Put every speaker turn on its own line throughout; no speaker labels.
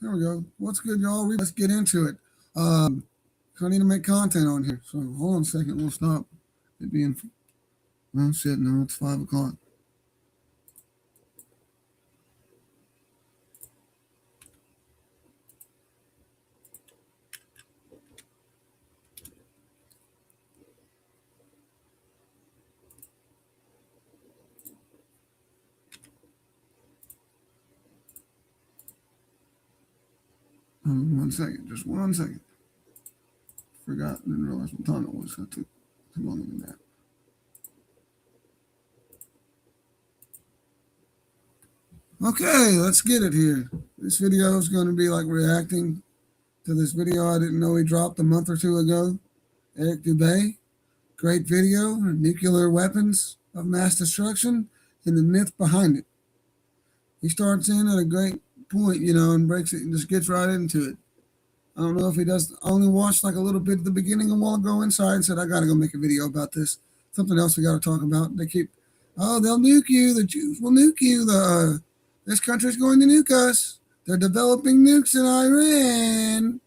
There we go. What's good, y'all? Let's get into it. So I need to make content on here. So hold on a second. We'll stop it being. Oh shit! No, it's 5 o'clock. One second. Just 1 second. Forgot. Didn't realize what time it was. That took too long than that. Okay, let's get it here. This video is going to be like reacting to this video I didn't know he dropped a month or two ago. Eric Dubay. Great video. Nuclear weapons of mass destruction and the myth behind it. He starts in at a great point, and breaks it and just gets right into it. I don't know if he does. I only watched like a little bit at the beginning a while ago inside and said, I got to go make a video about this. Something else we got to talk about. They keep, they'll nuke you. The Jews will nuke you. This country's going to nuke us. They're developing nukes in Iran.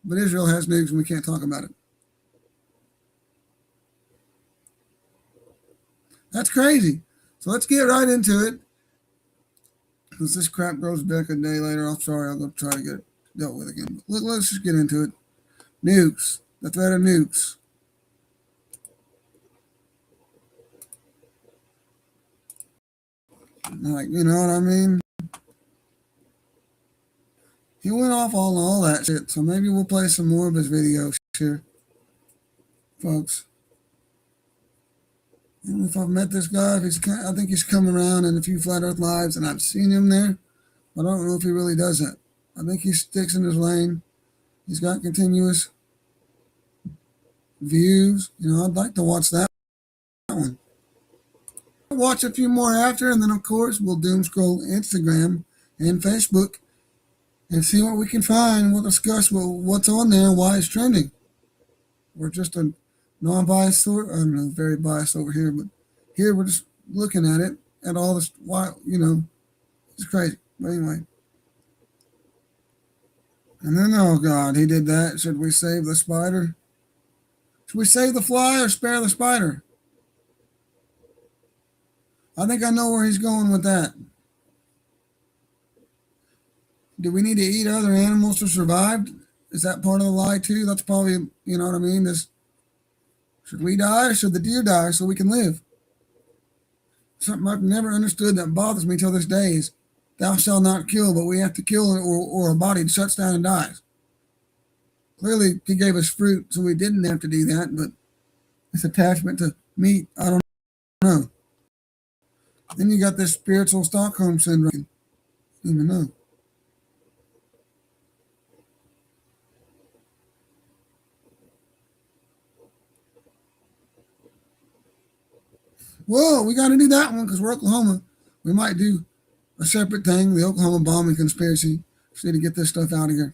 But Israel has nukes and we can't talk about it. That's crazy. So let's get right into it. Because this crap goes back a day later. I'm sorry. I'll go try to get it dealt with again. But let's just get into it. Nukes. The threat of nukes. Like, you know what I mean? He went off on all that shit. So maybe we'll play some more of his videos here. Folks. And if I've met this guy, I think he's come around in a few Flat Earth Lives, and I've seen him there, but I don't know if he really does that. I think he sticks in his lane. He's got continuous views. I'd like to watch that one. I'll watch a few more after, and then, of course, we'll doom scroll Instagram and Facebook and see what we can find. We'll discuss what's on there and why it's trending. We're just a non-biased sort. I don't know, very biased over here, but here we're just looking at it, at all this. Why, it's crazy. But anyway, and then oh god, he did that. Should we save the spider? Should we save the fly or spare the spider? I think I know where he's going with that. Do we need to eat other animals to survive? Is that part of the lie too? That's probably, you know what I mean? Should we die or should the deer die so we can live? Something I've never understood that bothers me till this day is thou shalt not kill, but we have to kill or our body shuts down and dies. Clearly, he gave us fruit, so we didn't have to do that, but this attachment to meat, I don't know. Then you got this spiritual Stockholm syndrome. I don't even know. Whoa, we got to do that one because we're Oklahoma. We might do a separate thing, the Oklahoma bombing conspiracy. Just need to get this stuff out of here.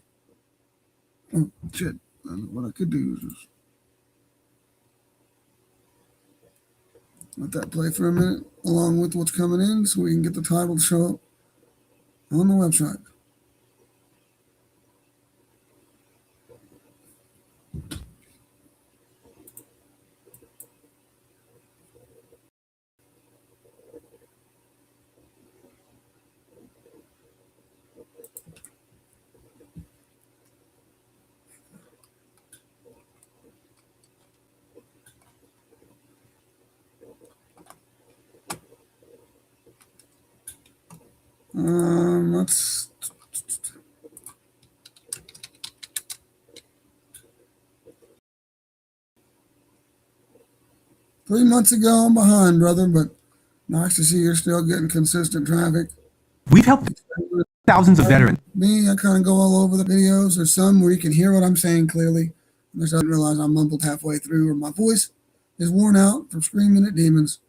Oh, shit. What I could do is just let that play for a minute along with what's coming in so we can get the title to show up on the website. Let's 3 months ago, I'm behind, brother, but nice to see you're still getting consistent traffic.
We've helped thousands of veterans.
Me, I kind of go all over the videos. There's some where you can hear what I'm saying clearly. There's I didn't realize I mumbled halfway through, or my voice is worn out from screaming at demons.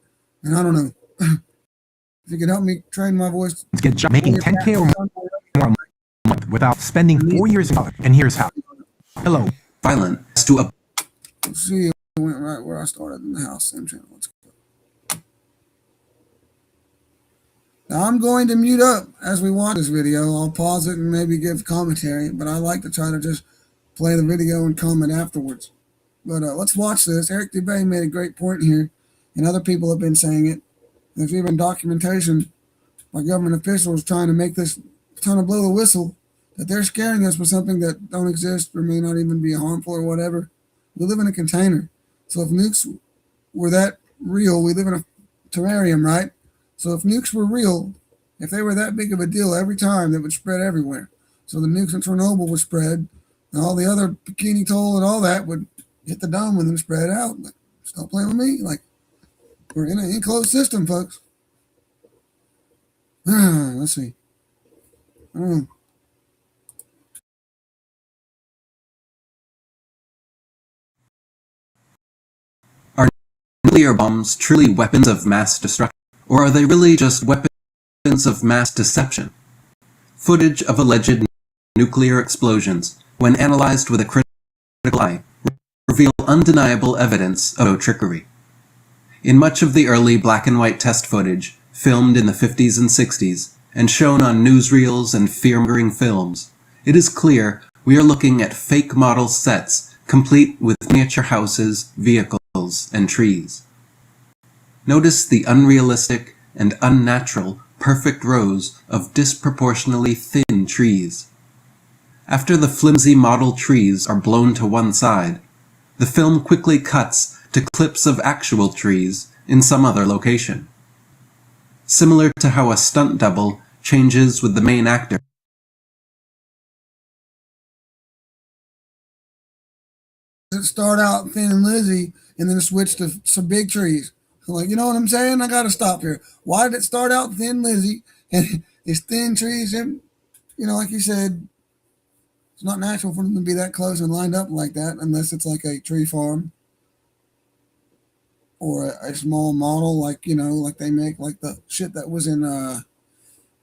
And I don't know. If you could help me train my voice.
Get making 10K or more a month without spending 4 years in college. And here's how. Hello.
Violent to a.
Let's see. I went right where I started in the house. Same channel. Let's go. Now I'm going to mute up as we watch this video. I'll pause it and maybe give commentary, but I like to try to just play the video and comment afterwards. But let's watch this. Eric Dubay made a great point here, and other people have been saying it. There's even documentation by government officials trying to make this, trying to blow the whistle that they're scaring us with something that don't exist or may not even be harmful or whatever. We live in a container. So if nukes were that real, we live in a terrarium, right? So if nukes were real, if they were that big of a deal every time, that would spread everywhere. So the nukes in Chernobyl would spread, and all the other Bikini Atoll and all that would hit the dome and then spread out. Like, stop playing with me. Like, we're in an enclosed system, folks. Let's see. I don't know.
Are nuclear bombs truly weapons of mass destruction, or are they really just weapons of mass deception? Footage of alleged nuclear explosions, when analyzed with a critical eye, reveal undeniable evidence of trickery. In much of the early black and white test footage, filmed in the 50s and 60s, and shown on newsreels and fear-mongering films, it is clear we are looking at fake model sets complete with miniature houses, vehicles, and trees. Notice the unrealistic and unnatural perfect rows of disproportionately thin trees. After the flimsy model trees are blown to one side, the film quickly cuts to clips of actual trees in some other location. Similar to how a stunt double changes with the main actor.
It start out Thin and Lizzy and then switch to some big trees. I'm like, you know what I'm saying? I got to stop here. Why did it start out Thin Lizzy and it's thin trees? And, you know, like you said, it's not natural for them to be that close and lined up like that unless it's like a tree farm or a small model, like, you know, like they make, like the shit that was in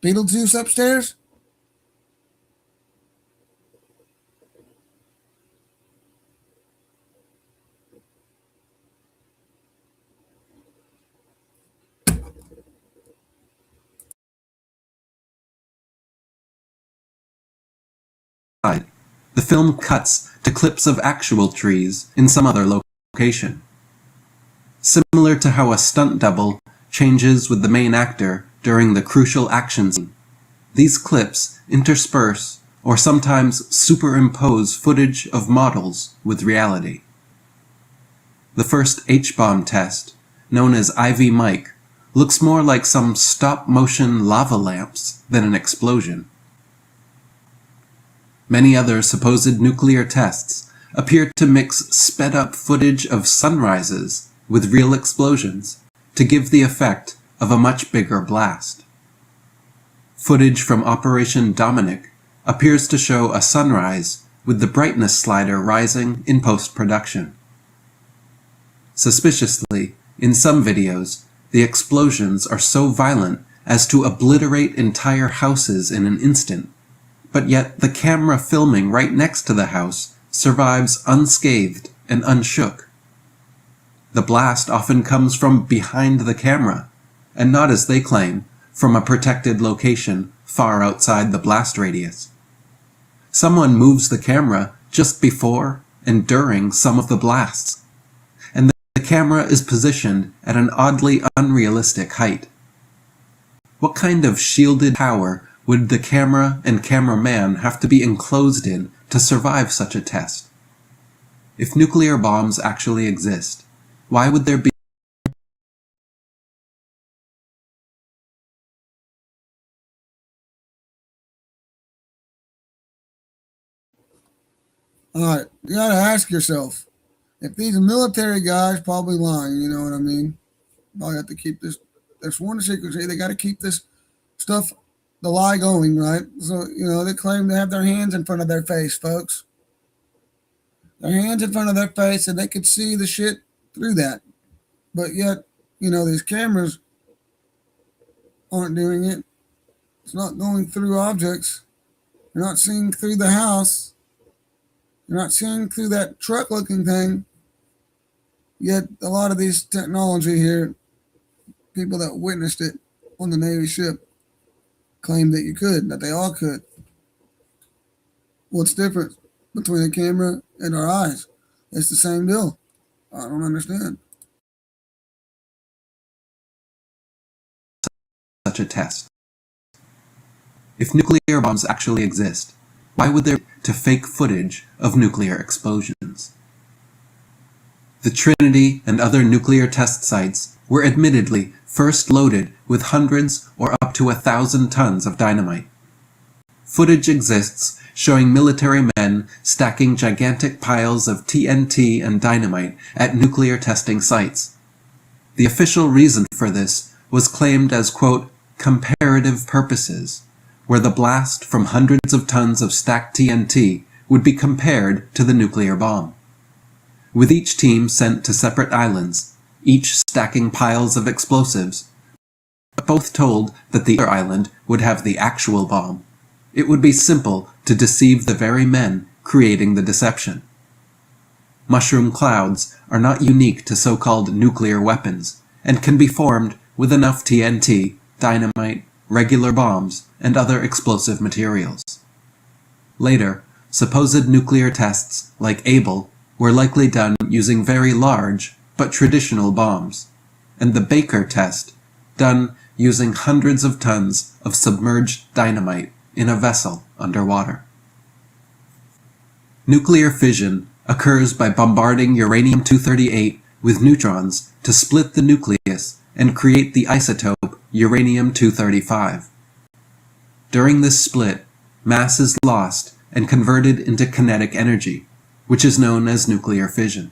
Beetlejuice upstairs.
The film cuts to clips of actual trees in some other location. Similar to how a stunt double changes with the main actor during the crucial action scene, these clips intersperse or sometimes superimpose footage of models with reality. The first H-bomb test, known as IV Mike, looks more like some stop-motion lava lamps than an explosion. Many other supposed nuclear tests appear to mix sped-up footage of sunrises with real explosions to give the effect of a much bigger blast. Footage from Operation Dominic appears to show a sunrise with the brightness slider rising in post-production. Suspiciously, in some videos, the explosions are so violent as to obliterate entire houses in an instant, but yet the camera filming right next to the house survives unscathed and unshook. The blast often comes from behind the camera, and not, as they claim, from a protected location far outside the blast radius. Someone moves the camera just before and during some of the blasts, and the camera is positioned at an oddly unrealistic height. What kind of shielded tower would the camera and cameraman have to be enclosed in to survive such a test? If nuclear bombs actually exist, why would there be
All right, you got to ask yourself, if these military guys probably lying, you know what I mean? Probably have to keep this, they're sworn to secrecy. They got to keep this stuff, the lie going, right? So, you know, they claim to have their hands in front of their face, folks. Their hands in front of their face and they could see the shit through that. But yet, you know, these cameras aren't doing it. It's not going through objects. You're not seeing through the house. You're not seeing through that truck looking thing. Yet a lot of these technology here, people that witnessed it on the Navy ship, claimed that you could, that they all could. What's different between a camera and our eyes? It's the same deal. I don't understand.
Such a test. If nuclear bombs actually exist, why would there be to fake footage of nuclear explosions? The Trinity and other nuclear test sites were admittedly first loaded with hundreds or up to 1,000 tons of dynamite. Footage exists showing military men stacking gigantic piles of TNT and dynamite at nuclear testing sites. The official reason for this was claimed as, quote, comparative purposes, where the blast from hundreds of tons of stacked TNT would be compared to the nuclear bomb. With each team sent to separate islands, each stacking piles of explosives, but both told that the other island would have the actual bomb, it would be simple to deceive the very men creating the deception. Mushroom clouds are not unique to so-called nuclear weapons, and can be formed with enough TNT, dynamite, regular bombs, and other explosive materials. Later, supposed nuclear tests, like Able, were likely done using very large, but traditional bombs, and the Baker test, done using hundreds of tons of submerged dynamite in a vessel underwater. Nuclear fission occurs by bombarding uranium-238 with neutrons to split the nucleus and create the isotope uranium-235. During this split, mass is lost and converted into kinetic energy, which is known as nuclear fission.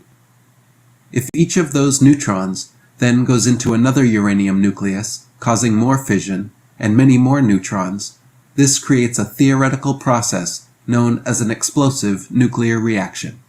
If each of those neutrons then goes into another uranium nucleus, causing more fission and many more neutrons, this creates a theoretical process known as an explosive nuclear reaction.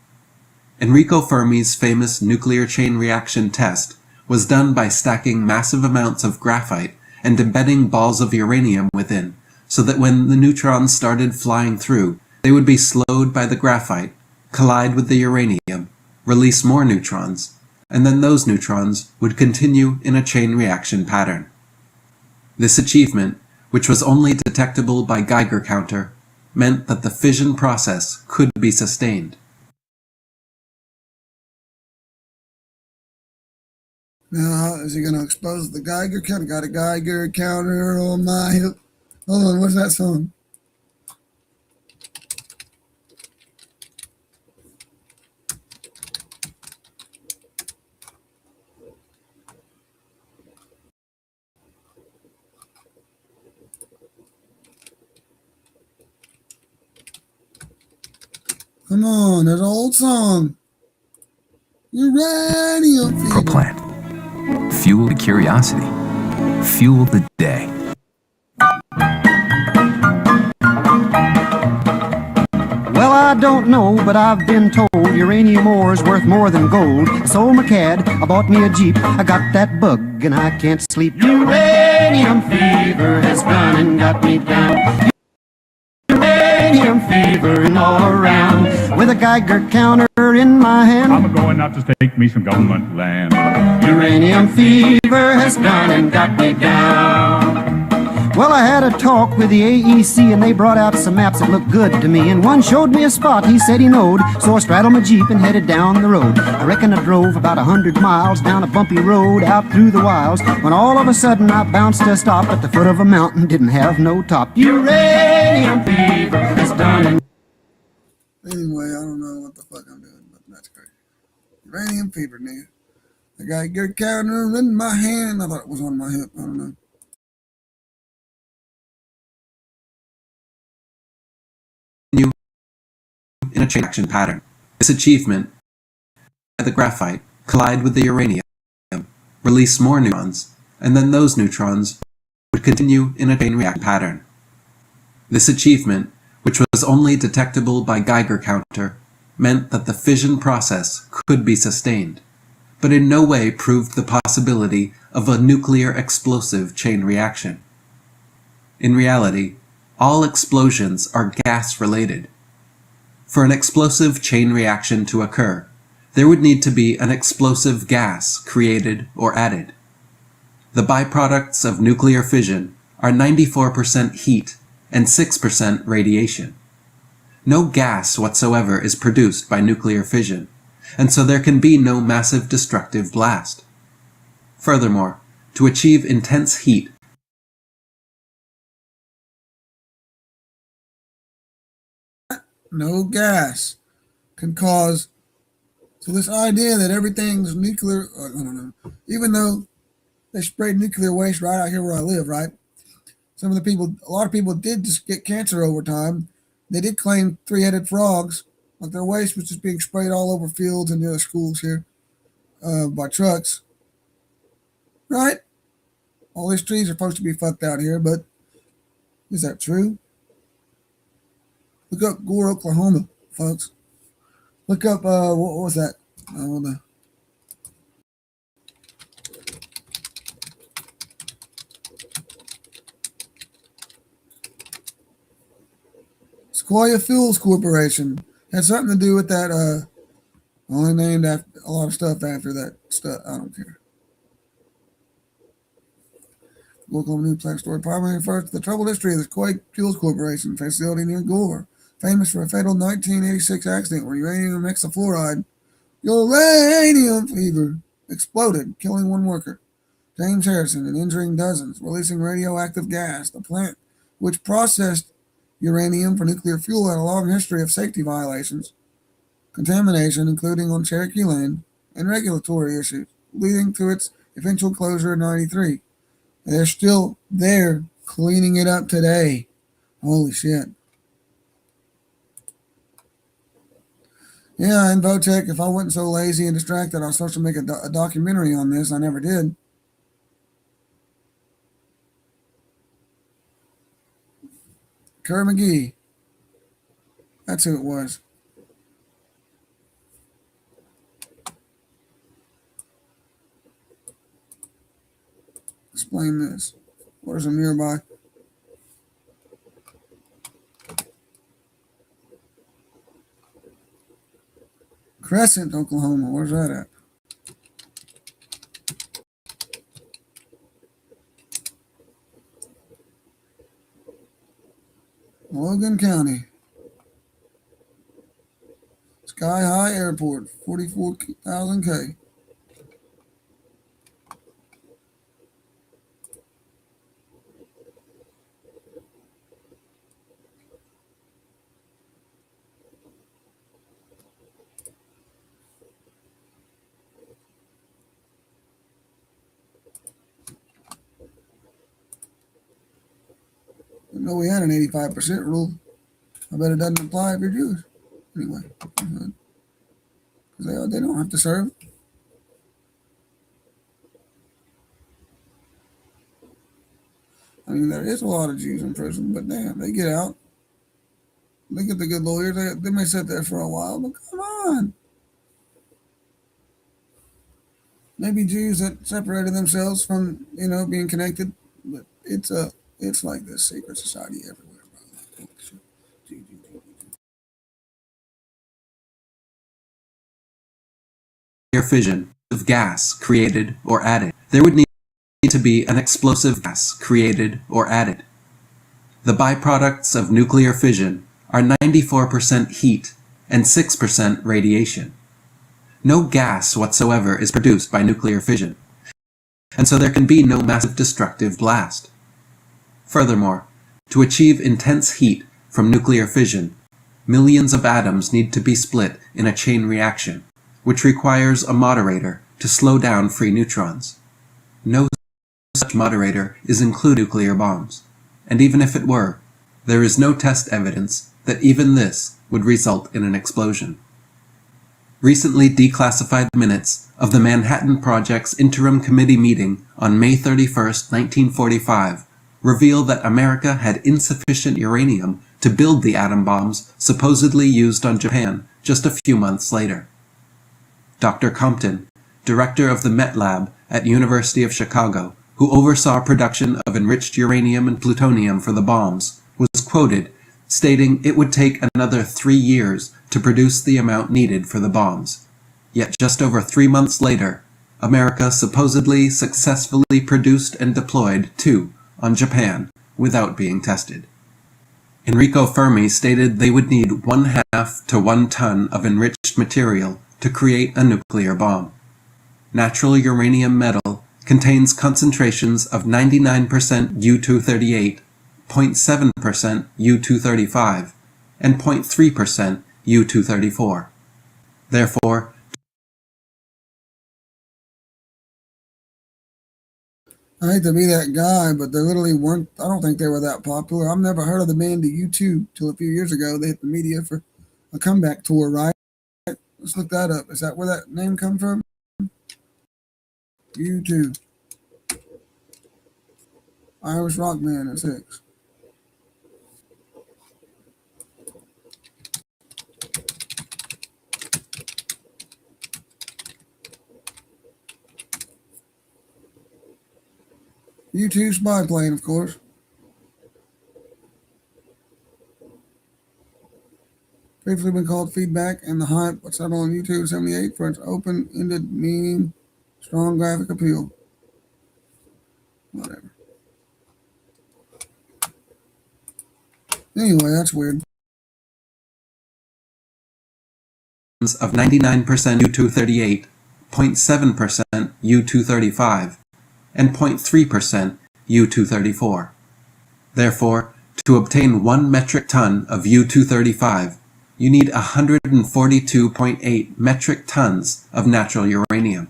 Enrico Fermi's famous nuclear chain reaction test was done by stacking massive amounts of graphite and embedding balls of uranium within, so that when the neutrons started flying through, they would be slowed by the graphite, collide with the uranium, release more neutrons, and then those neutrons would continue in a chain reaction pattern. This achievement, which was only detectable by Geiger counter, meant that the fission process could be sustained.
Now, how is he going to expose the Geiger counter? Got a Geiger counter on my hip. Hold on, what's that song? Come on, there's an old song. Uranium fever.
Plant. Fuel the curiosity. Fuel the day.
Well, I don't know, but I've been told uranium ore is worth more than gold. I sold my cad, I bought me a Jeep, I got that bug and I can't sleep. Uranium fever has gone and got me down. Uranium fever and all around. With a Geiger counter in my hand,
I'm going out to take me some government land.
uranium fever has gone and got me down. Well, I had a talk with the AEC and they brought out some maps that looked good to me. And one showed me a spot he said he knowed, so I straddled my Jeep and headed down the road. I reckon I drove about 100 miles down a bumpy road out through the wilds, when all of a sudden I bounced to a stop at the foot of a mountain, didn't have no top. Uranium fever is done.
Anyway, I don't know what the fuck I'm doing, but that's great. Uranium fever, nigga. I got a Geiger counter in my hand. I thought it was on my hip. I don't know.
In a chain reaction pattern. This achievement, the graphite, collide with the uranium, release more neutrons, and then those neutrons would continue in a chain reaction pattern. This achievement, which was only detectable by Geiger counter, meant that the fission process could be sustained, but in no way proved the possibility of a nuclear explosive chain reaction. In reality, all explosions are gas-related. For an explosive chain reaction to occur, there would need to be an explosive gas created or added. The byproducts of nuclear fission are 94% heat and 6% radiation. No gas whatsoever is produced by nuclear fission, and so there can be no massive destructive blast. Furthermore, to achieve intense heat,
no gas can cause. So this idea that everything's nuclear, I don't know, even though they sprayed nuclear waste right out here where I live, right? A lot of people did just get cancer over time. They did claim three-headed frogs, like their waste was just being sprayed all over fields and near schools here by trucks, right? All these trees are supposed to be fucked out here, but is that true? Look up Gore, Oklahoma, folks. Look up, what was that? Sequoia Fuels Corporation had something to do with that. Only named after a lot of stuff after that stuff. I don't care. Local new plant story primarily refers to the troubled history of the Sequoia Fuels Corporation facility near Gore, famous for a fatal 1986 accident where uranium hexafluoride, uranium fever, exploded, killing one worker, James Harrison, and injuring dozens, releasing radioactive gas. The plant, which processed uranium for nuclear fuel, had a long history of safety violations, contamination, including on Cherokee land, and regulatory issues, leading to its eventual closure in '93. They're still there cleaning it up today. Holy shit. Yeah, in Votech, if I wasn't so lazy and distracted, I was supposed to make a documentary on this. I never did. Kerr McGee. That's who it was. Explain this. Where's a nearby? Crescent, Oklahoma. Where's that at? Logan County. Sky High Airport, 44,000 K. I know we had an 85% rule. I bet it doesn't apply if you're Jewish. Anyway, because they don't have to serve. I mean, there is a lot of Jews in prison, but damn, they get out. They get the good lawyers. They may sit there for a while, but come on. Maybe Jews that separated themselves from, being connected, but it's like this secret society everywhere, bro.
fission of gas created or added. There would need to be an explosive gas created or added. The byproducts of nuclear fission are 94% heat and 6% radiation. No gas whatsoever is produced by nuclear fission, and so there can be no massive destructive blast. Furthermore, to achieve intense heat from nuclear fission, millions of atoms need to be split in a chain reaction, which requires a moderator to slow down free neutrons. No such moderator is included in nuclear bombs, and even if it were, there is no test evidence that even this would result in an explosion. Recently declassified minutes of the Manhattan Project's Interim Committee meeting on May 31, 1945, reveal that America had insufficient uranium to build the atom bombs supposedly used on Japan just a few months later. Dr. Compton, director of the Met Lab at University of Chicago, who oversaw production of enriched uranium and plutonium for the bombs, was quoted stating it would take another 3 years to produce the amount needed for the bombs. Yet just over 3 months later, America supposedly successfully produced and deployed 2 on Japan without being tested. Enrico Fermi stated they would need 1/2 to 1 ton of enriched material to create a nuclear bomb. Natural uranium metal contains concentrations of 99% U-238, 0.7% U-235, and 0.3% U-234. Therefore,
I hate to be that guy, but they literally weren't. I don't think they were that popular. I've never heard of the band U2 till a few years ago. They hit the media for a comeback tour, right? Let's look that up. Is that where that name come from? U2. Irish rock band at 6. U2 spy plane, of course. Previously been called Feedback and the Hype. What's that on YouTube 78 for its open-ended meaning, strong graphic appeal. Whatever. Anyway, that's weird.
of 99% U-238, 0.7% U-235, and 0.3% U-234. Therefore, to obtain 1 metric ton of U-235, you need 142.8 metric tons of natural uranium.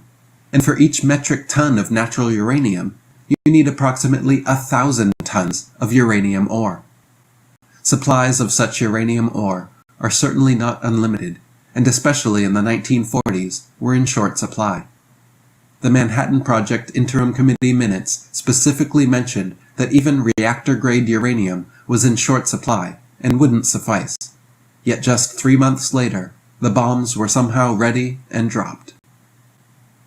And for each metric ton of natural uranium, you need approximately 1,000 tons of uranium ore. Supplies of such uranium ore are certainly not unlimited, and especially in the 1940s were in short supply. The Manhattan Project Interim Committee minutes specifically mentioned that even reactor-grade uranium was in short supply and wouldn't suffice. Yet just 3 months later, the bombs were somehow ready and dropped.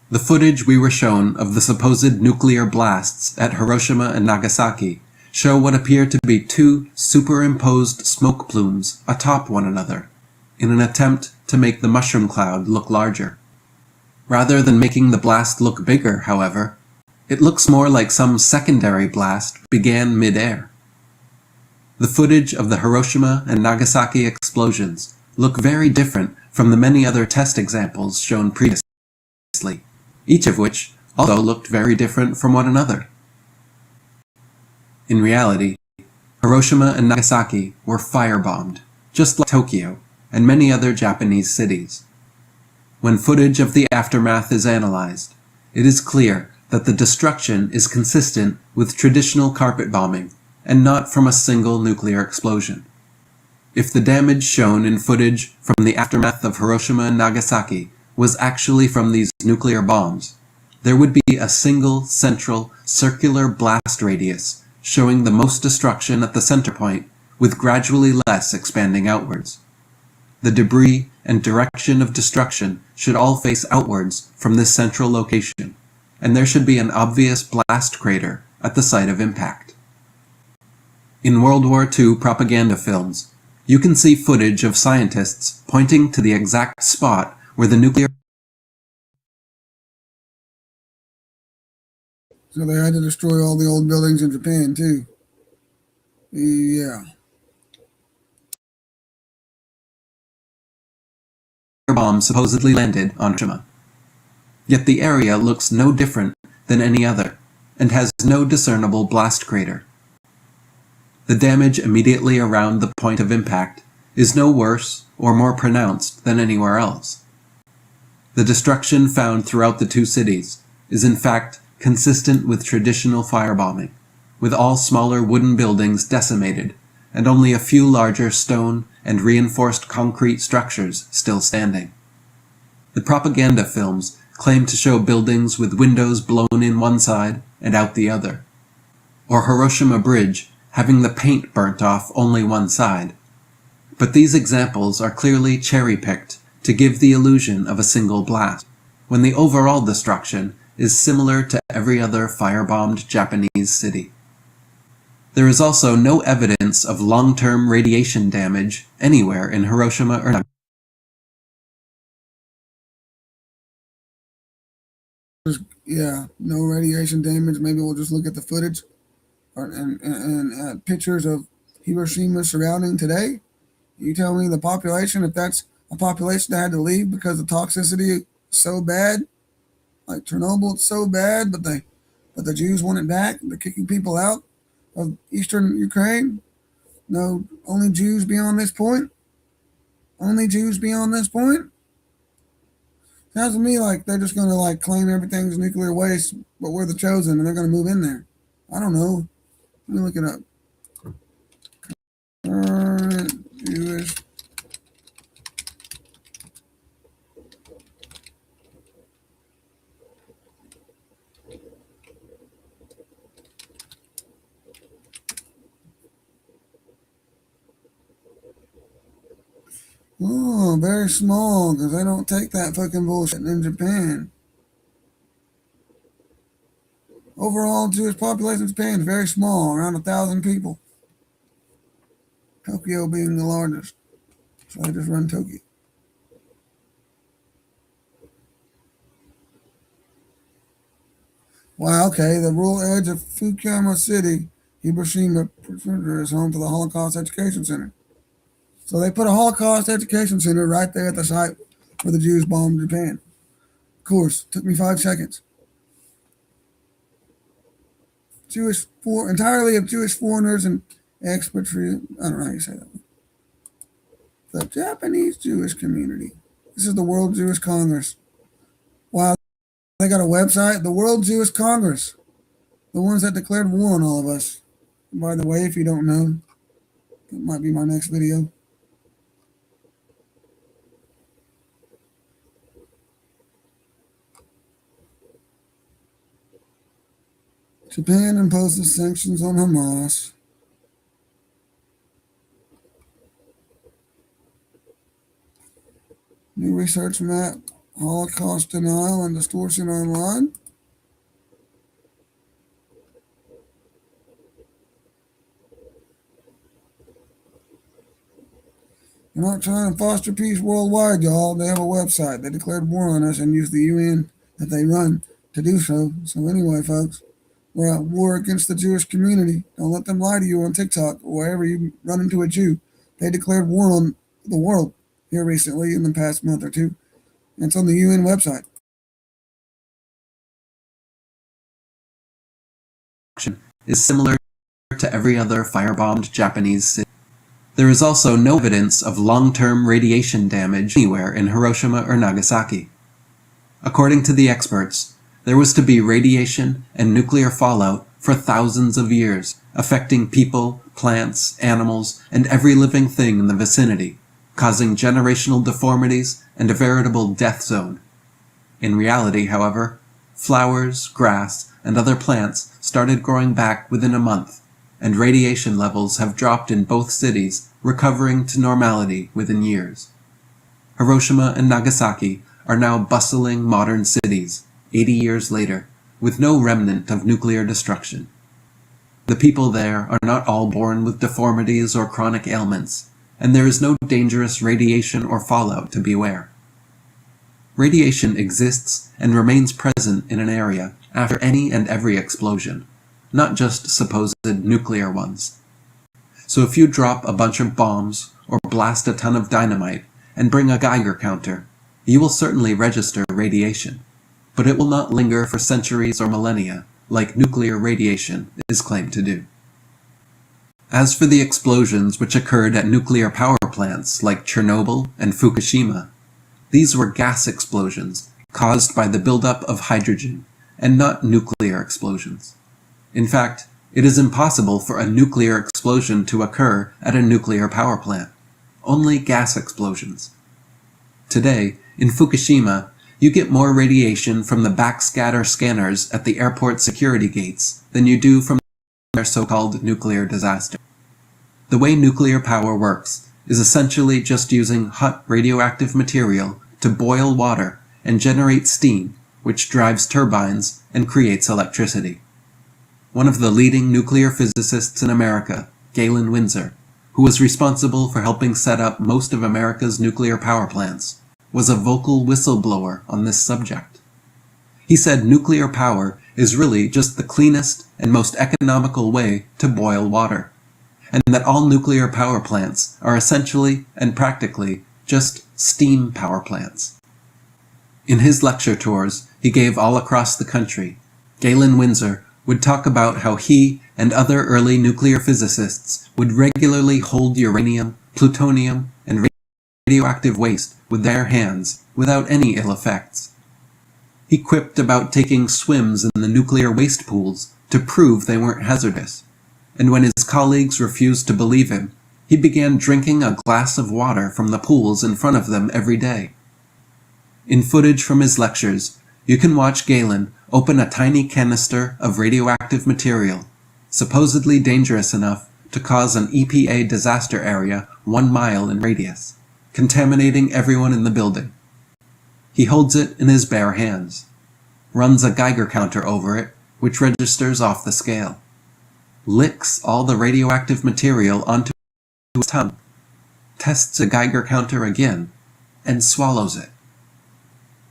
The footage we were shown of the supposed nuclear blasts at Hiroshima and Nagasaki show what appear to be 2 superimposed smoke plumes atop one another, in an attempt to make the mushroom cloud look larger. Rather than making the blast look bigger, however, it looks more like some secondary blast began mid-air. The footage of the Hiroshima and Nagasaki explosions look very different from the many other test examples shown previously, each of which also looked very different from one another. In reality, Hiroshima and Nagasaki were firebombed, just like Tokyo and many other Japanese cities. When footage of the aftermath is analyzed, it is clear that the destruction is consistent with traditional carpet bombing and not from a single nuclear explosion. If the damage shown in footage from the aftermath of Hiroshima and Nagasaki was actually from these nuclear bombs, there would be a single central circular blast radius showing the most destruction at the center point, with gradually less expanding outwards. The debris and direction of destruction should all face outwards from this central location, and there should be an obvious blast crater at the site of impact. In World War II propaganda films, you can see footage of scientists pointing to the exact spot where the nuclear
So they had to destroy all the old buildings in Japan, too. Yeah.
bomb supposedly landed on Hiroshima. Yet the area looks no different than any other, and has no discernible blast crater. The damage immediately around the point of impact is no worse or more pronounced than anywhere else. The destruction found throughout the 2 cities is in fact consistent with traditional firebombing, with all smaller wooden buildings decimated and only a few larger stone and reinforced concrete structures still standing. The propaganda films claim to show buildings with windows blown in one side and out the other, or Hiroshima Bridge having the paint burnt off only one side. But these examples are clearly cherry-picked to give the illusion of a single blast, when the overall destruction is similar to every other firebombed Japanese city. There is also no evidence of long-term radiation damage anywhere in Hiroshima or Nagasaki.
Yeah, no radiation damage. Maybe we'll just look at the footage. and pictures of Hiroshima surrounding today. You tell me the population, if that's a population that had to leave because the toxicity is so bad, like Chernobyl, it's so bad, but the Jews want it back. They're kicking people out of eastern Ukraine. No, only Jews beyond this point. Only Jews beyond this point. Sounds to me like they're just going to like claim everything's nuclear waste, but we're the chosen, and they're going to move in there. I don't know. Let me look it up. Current Jewish Oh, very small, because they don't take that fucking bullshit in Japan. Overall, Jewish population in Japan is very small, around 1,000 people. Tokyo being the largest. So I just run Tokyo. Wow, okay, the rural edge of Fukuyama City, Hiroshima, is home to the Holocaust Education Center. So they put a Holocaust Education Center right there at the site where the Jews bombed Japan. Of course, took me 5 seconds. Entirely of Jewish foreigners and expatriates. I don't know how you say that. The Japanese Jewish community. This is the World Jewish Congress. Wow, they got a website. The World Jewish Congress. The ones that declared war on all of us. By the way, if you don't know, that might be my next video. Japan imposes sanctions on Hamas. New research map, Holocaust denial and distortion online. They're not trying to foster peace worldwide, y'all. They have a website. They declared war on us and used the UN that they run to do so. So anyway, folks, we're at war against the Jewish community. Don't let them lie to you on TikTok or wherever you run into a Jew. They declared war on the world here recently in the past month or two. And it's on the UN website.
Is similar to every other firebombed Japanese city. There is also no evidence of long-term radiation damage anywhere in Hiroshima or Nagasaki. According to the experts, there was to be radiation and nuclear fallout for thousands of years, affecting people, plants, animals, and every living thing in the vicinity, causing generational deformities and a veritable death zone. In reality, however, flowers, grass, and other plants started growing back within a month, and radiation levels have dropped in both cities, recovering to normality within years. Hiroshima and Nagasaki are now bustling modern cities, 80 years later, with no remnant of nuclear destruction. The people there are not all born with deformities or chronic ailments, and there is no dangerous radiation or fallout to beware. Radiation exists and remains present in an area after any and every explosion, not just supposed nuclear ones. So if you drop a bunch of bombs or blast a ton of dynamite and bring a Geiger counter, you will certainly register radiation, but it will not linger for centuries or millennia like nuclear radiation is claimed to do. As for the explosions which occurred at nuclear power plants like Chernobyl and Fukushima, these were gas explosions caused by the buildup of hydrogen and not nuclear explosions. In fact, it is impossible for a nuclear explosion to occur at a nuclear power plant. Only gas explosions. Today, in Fukushima, you get more radiation from the backscatter scanners at the airport security gates than you do from their so-called nuclear disaster. The way nuclear power works is essentially just using hot radioactive material to boil water and generate steam, which drives turbines and creates electricity. One of the leading nuclear physicists in America, Galen Windsor, who was responsible for helping set up most of America's nuclear power plants, was a vocal whistleblower on this subject. He said nuclear power is really just the cleanest and most economical way to boil water, and that all nuclear power plants are essentially and practically just steam power plants. In his lecture tours he gave all across the country, Galen Winsor would talk about how he and other early nuclear physicists would regularly hold uranium, plutonium, and radioactive waste with their hands without any ill effects. He quipped about taking swims in the nuclear waste pools to prove they weren't hazardous, and when his colleagues refused to believe him, he began drinking a glass of water from the pools in front of them every day. In footage from his lectures, you can watch Galen open a tiny canister of radioactive material, supposedly dangerous enough to cause an EPA disaster area 1 mile in radius, contaminating everyone in the building. He holds it in his bare hands, runs a Geiger counter over it, which registers off the scale, licks all the radioactive material onto his tongue, tests a Geiger counter again, and swallows it.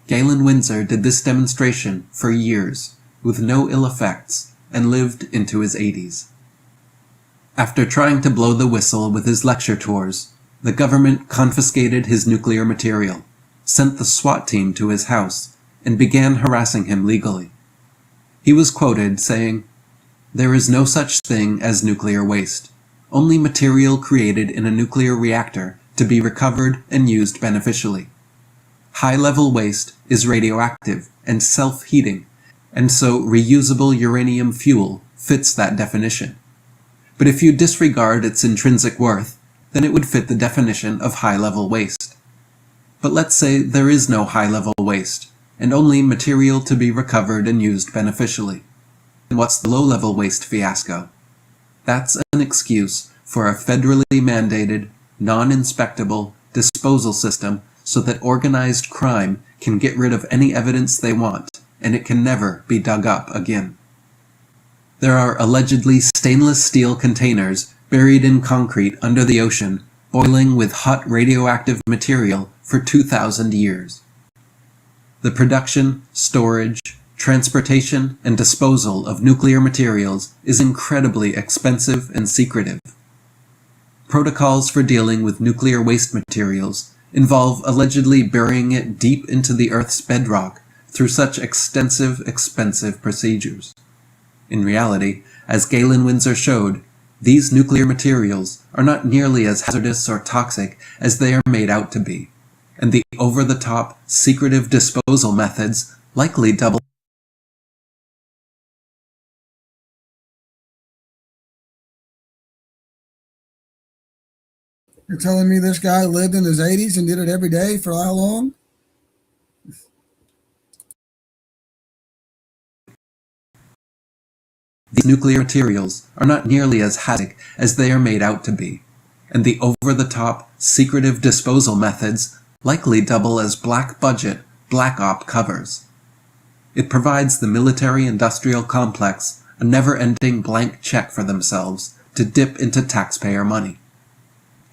Galen Winsor did this demonstration for years, with no ill effects, and lived into his 80s. After trying to blow the whistle with his lecture tours, the government confiscated his nuclear material, sent the SWAT team to his house, and began harassing him legally. He was quoted saying, "There is no such thing as nuclear waste, only material created in a nuclear reactor to be recovered and used beneficially. High-level waste is radioactive and self-heating, and so reusable uranium fuel fits that definition. But if you disregard its intrinsic worth, then it would fit the definition of high-level waste. But let's say there is no high-level waste, and only material to be recovered and used beneficially. And what's the low-level waste fiasco? That's an excuse for a federally mandated, non-inspectable disposal system so that organized crime can get rid of any evidence they want, and it can never be dug up again. There are allegedly stainless steel containers buried in concrete under the ocean, boiling with hot radioactive material for 2,000 years. The production, storage, transportation, and disposal of nuclear materials is incredibly expensive and secretive. Protocols for dealing with nuclear waste materials involve allegedly burying it deep into the Earth's bedrock through such expensive procedures. In reality, as Galen Winsor showed, these nuclear materials are not nearly as hazardous or toxic as they are made out to be, and the over-the-top, secretive disposal methods likely double.
You're telling me this guy lived in his 80s and did it every day for how long?
These nuclear materials are not nearly as hazardous as they are made out to be, and the over-the-top, secretive disposal methods likely double as black-budget, black-op covers. It provides the military-industrial complex a never-ending blank check for themselves to dip into taxpayer money.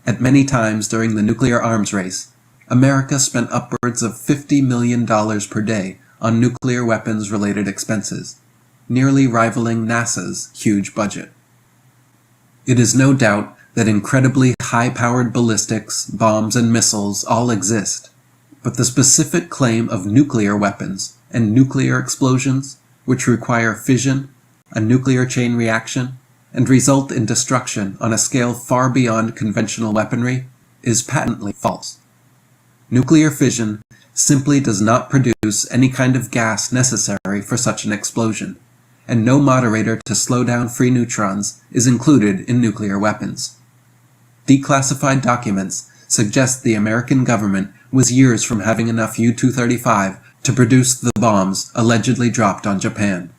At many times during the nuclear arms race, America spent upwards of $50 million per day on nuclear weapons-related expenses, nearly rivaling NASA's huge budget. It is no doubt that incredibly high-powered ballistics, bombs, and missiles all exist, but the specific claim of nuclear weapons and nuclear explosions, which require fission, a nuclear chain reaction, and result in destruction on a scale far beyond conventional weaponry, is patently false. Nuclear fission simply does not produce any kind of gas necessary for such an explosion, and no moderator to slow down free neutrons is included in nuclear weapons. Declassified documents suggest the American government was years from having enough U-235 to produce the bombs allegedly dropped on Japan.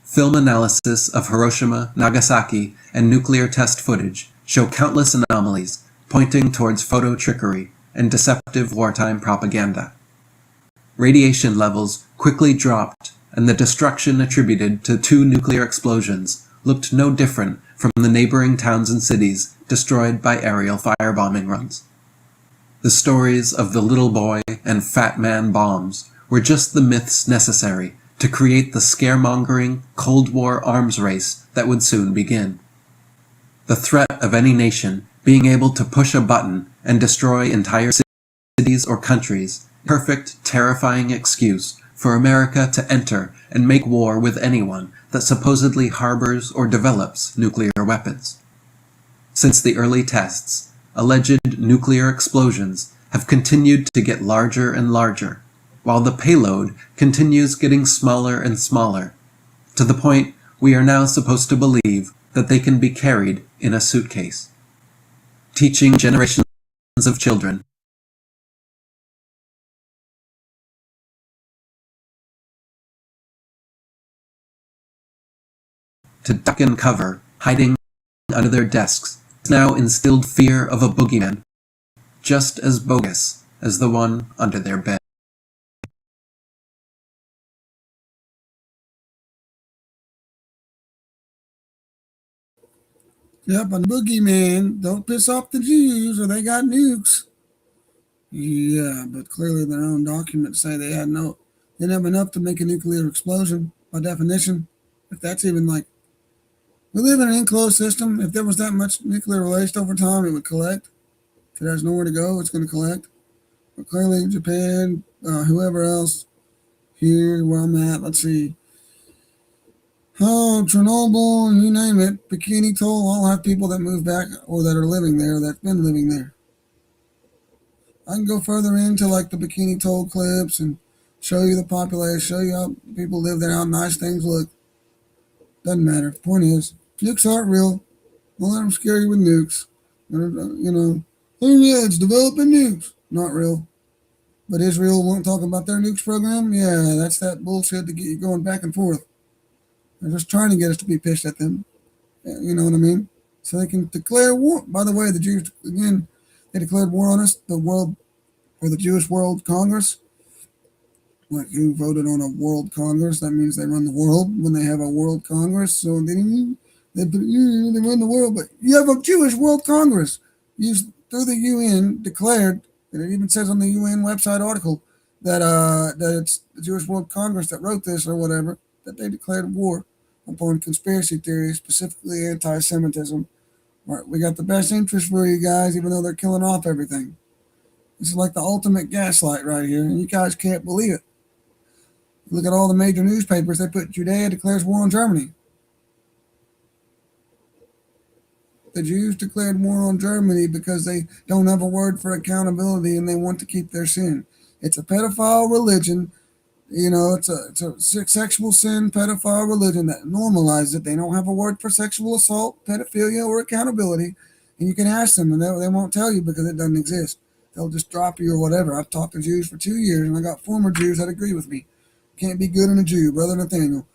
Film analysis of Hiroshima, Nagasaki, and nuclear test footage show countless anomalies pointing towards photo trickery and deceptive wartime propaganda. Radiation levels quickly dropped, and the destruction attributed to 2 nuclear explosions looked no different from the neighboring towns and cities destroyed by aerial firebombing runs. The stories of the little boy and fat man bombs were just the myths necessary to create the scaremongering Cold War arms race that would soon begin. The threat of any nation being able to push a button and destroy entire cities or countries, perfect, terrifying excuse for America to enter and make war with anyone that supposedly harbors or develops nuclear weapons. Since the early tests, alleged nuclear explosions have continued to get larger and larger, while the payload continues getting smaller and smaller, to the point we are now supposed to believe that they can be carried in a suitcase, teaching generations of children to duck and cover, hiding under their desks, has now instilled fear of a boogeyman, just as bogus as the one under their bed.
Yep, a boogeyman. Don't piss off the Jews or they got nukes. Yeah, but clearly their own documents say they didn't have enough to make a nuclear explosion, by definition. If that's even like, we live in an enclosed system. If there was that much nuclear waste over time, it would collect. If it has nowhere to go, it's going to collect. But clearly Japan, whoever else here where I'm at, let's see. Oh, Chernobyl, you name it, Bikini Atoll, all have people that moved back or that are living there, that's been living there. I can go further into like the Bikini Atoll clips and show you the population, show you how people live there, how nice things look. Doesn't matter. The point is, nukes aren't real. Don't let them scare you with nukes. Oh yeah, it's developing nukes. Not real. But Israel won't talk about their nukes program? Yeah, that's that bullshit to get you going back and forth. They're just trying to get us to be pissed at them. You know what I mean? So they can declare war. By the way, the Jews, again, they declared war on us, the world, or the Jewish World Congress. Like, who voted on a World Congress? That means they run the world when they have a World Congress. So they run the world. But you have a Jewish World Congress. Used through the UN, declared, and it even says on the UN website article that it's the Jewish World Congress that wrote this or whatever, that they declared war upon conspiracy theories, specifically anti-Semitism. Right, we got the best interest for you guys, even though they're killing off everything. This is like the ultimate gaslight right here, and you guys can't believe it. Look at all the major newspapers. They put Judea declares war on Germany. The Jews declared war on Germany because they don't have a word for accountability and they want to keep their sin. It's a pedophile religion. You know, it's a sexual sin, pedophile religion that normalizes it. They don't have a word for sexual assault, pedophilia, or accountability. And you can ask them, and they won't tell you because it doesn't exist. They'll just drop you or whatever. I've talked to Jews for 2 years, and I got former Jews that agree with me. Can't be good in a Jew, Brother Nathaniel.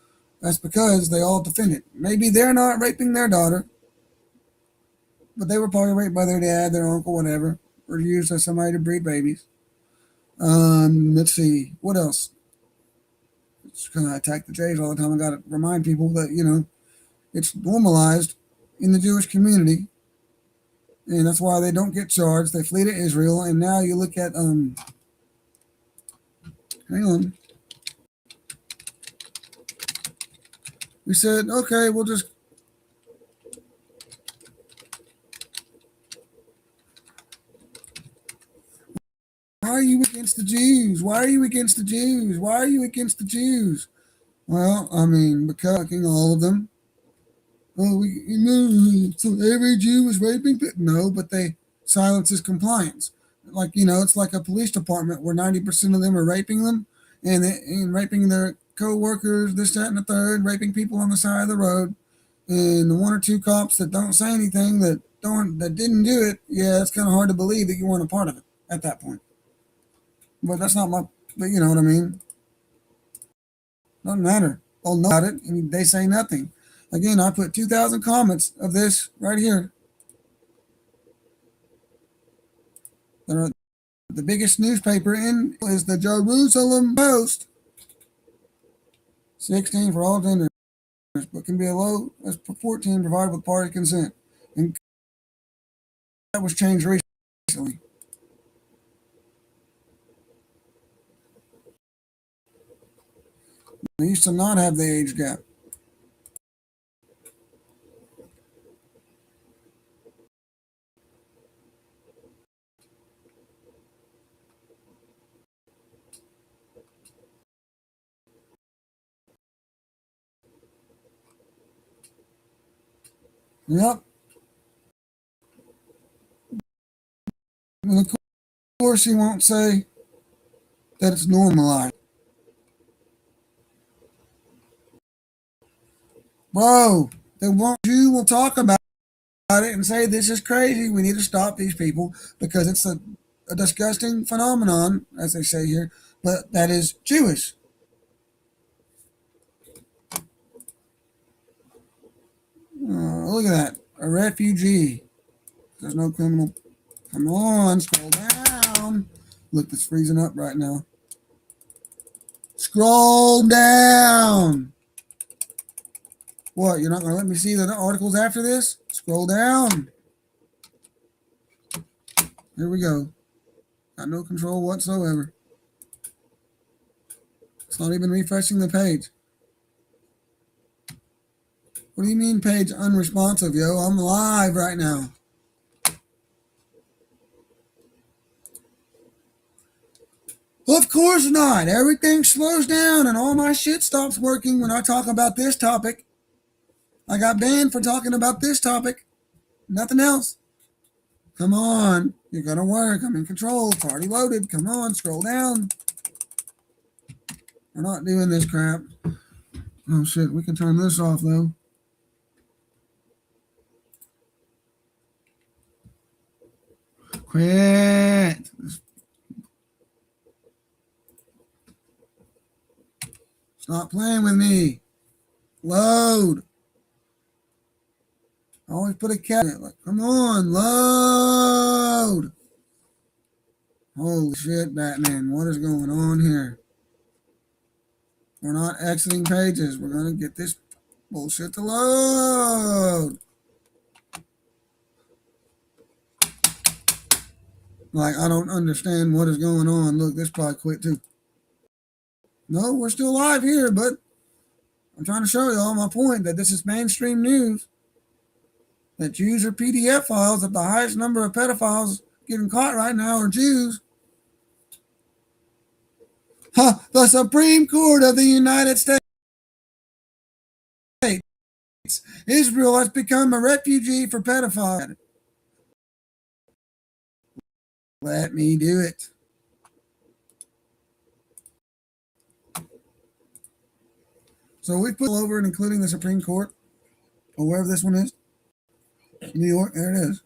That's because they all defend it. Maybe they're not raping their daughter, but they were probably raped by their dad, their uncle, whatever, or used as somebody to breed babies. Let's see. What else? It's kind of attack the Jays all the time. I got to remind people that, it's normalized in the Jewish community, and that's why they don't get charged. They flee to Israel, and now you look at, hang on. We said, okay, we'll just, why are you against the Jews? Why are you against the Jews? Why are you against the Jews? Well, I mean, because all of them. Oh, so every Jew is raping people? No, but they silences compliance. Like, it's like a police department where 90% of them are raping them and raping their co-workers, this, that, and the third, raping people on the side of the road. And the one or two cops that don't say anything, that didn't do it, yeah, it's kind of hard to believe that you weren't a part of it at that point. But that's not but you know what I mean? Doesn't matter. They'll know about it, and they say nothing. Again, I put 2,000 comments of this right here. The biggest newspaper is the Jerusalem Post. 16 for all genders, but can be a low as 14 provided with party consent. And that was changed recently. They used to not have the age gap. Yep. And of course, he won't say that it's normalized. Bro, they won't. You will talk about it and say this is crazy. We need to stop these people because it's a disgusting phenomenon, as they say here, but that is Jewish. Look at that. A refugee. There's no criminal. Come on, scroll down. Look, it's freezing up right now. Scroll down. What, you're not going to let me see the articles after this? Scroll down. Here we go. Got no control whatsoever. It's not even refreshing the page. What do you mean page unresponsive, yo? I'm live right now. Of course not. Everything slows down and all my shit stops working when I talk about this topic. I got banned for talking about this topic. Nothing else. Come on. You're going to work. I'm in control. It's already loaded. Come on. Scroll down. We're not doing this crap. Oh, shit. We can turn this off, though. Quit. Stop playing with me. Load. I always put a cat in it. Like, come on, load. Holy shit, Batman. What is going on here? We're not exiting pages. We're going to get this bullshit to load. Like, I don't understand what is going on. Look, this probably quit too. No, we're still live here, but I'm trying to show you all my point that this is mainstream news. That Jews are PDF files, that the highest number of pedophiles getting caught right now are Jews. The Supreme Court of the United States. Israel has become a refugee for pedophiles. Let me do it. So we put over it, including the Supreme Court, or wherever this one is. New York, there it is.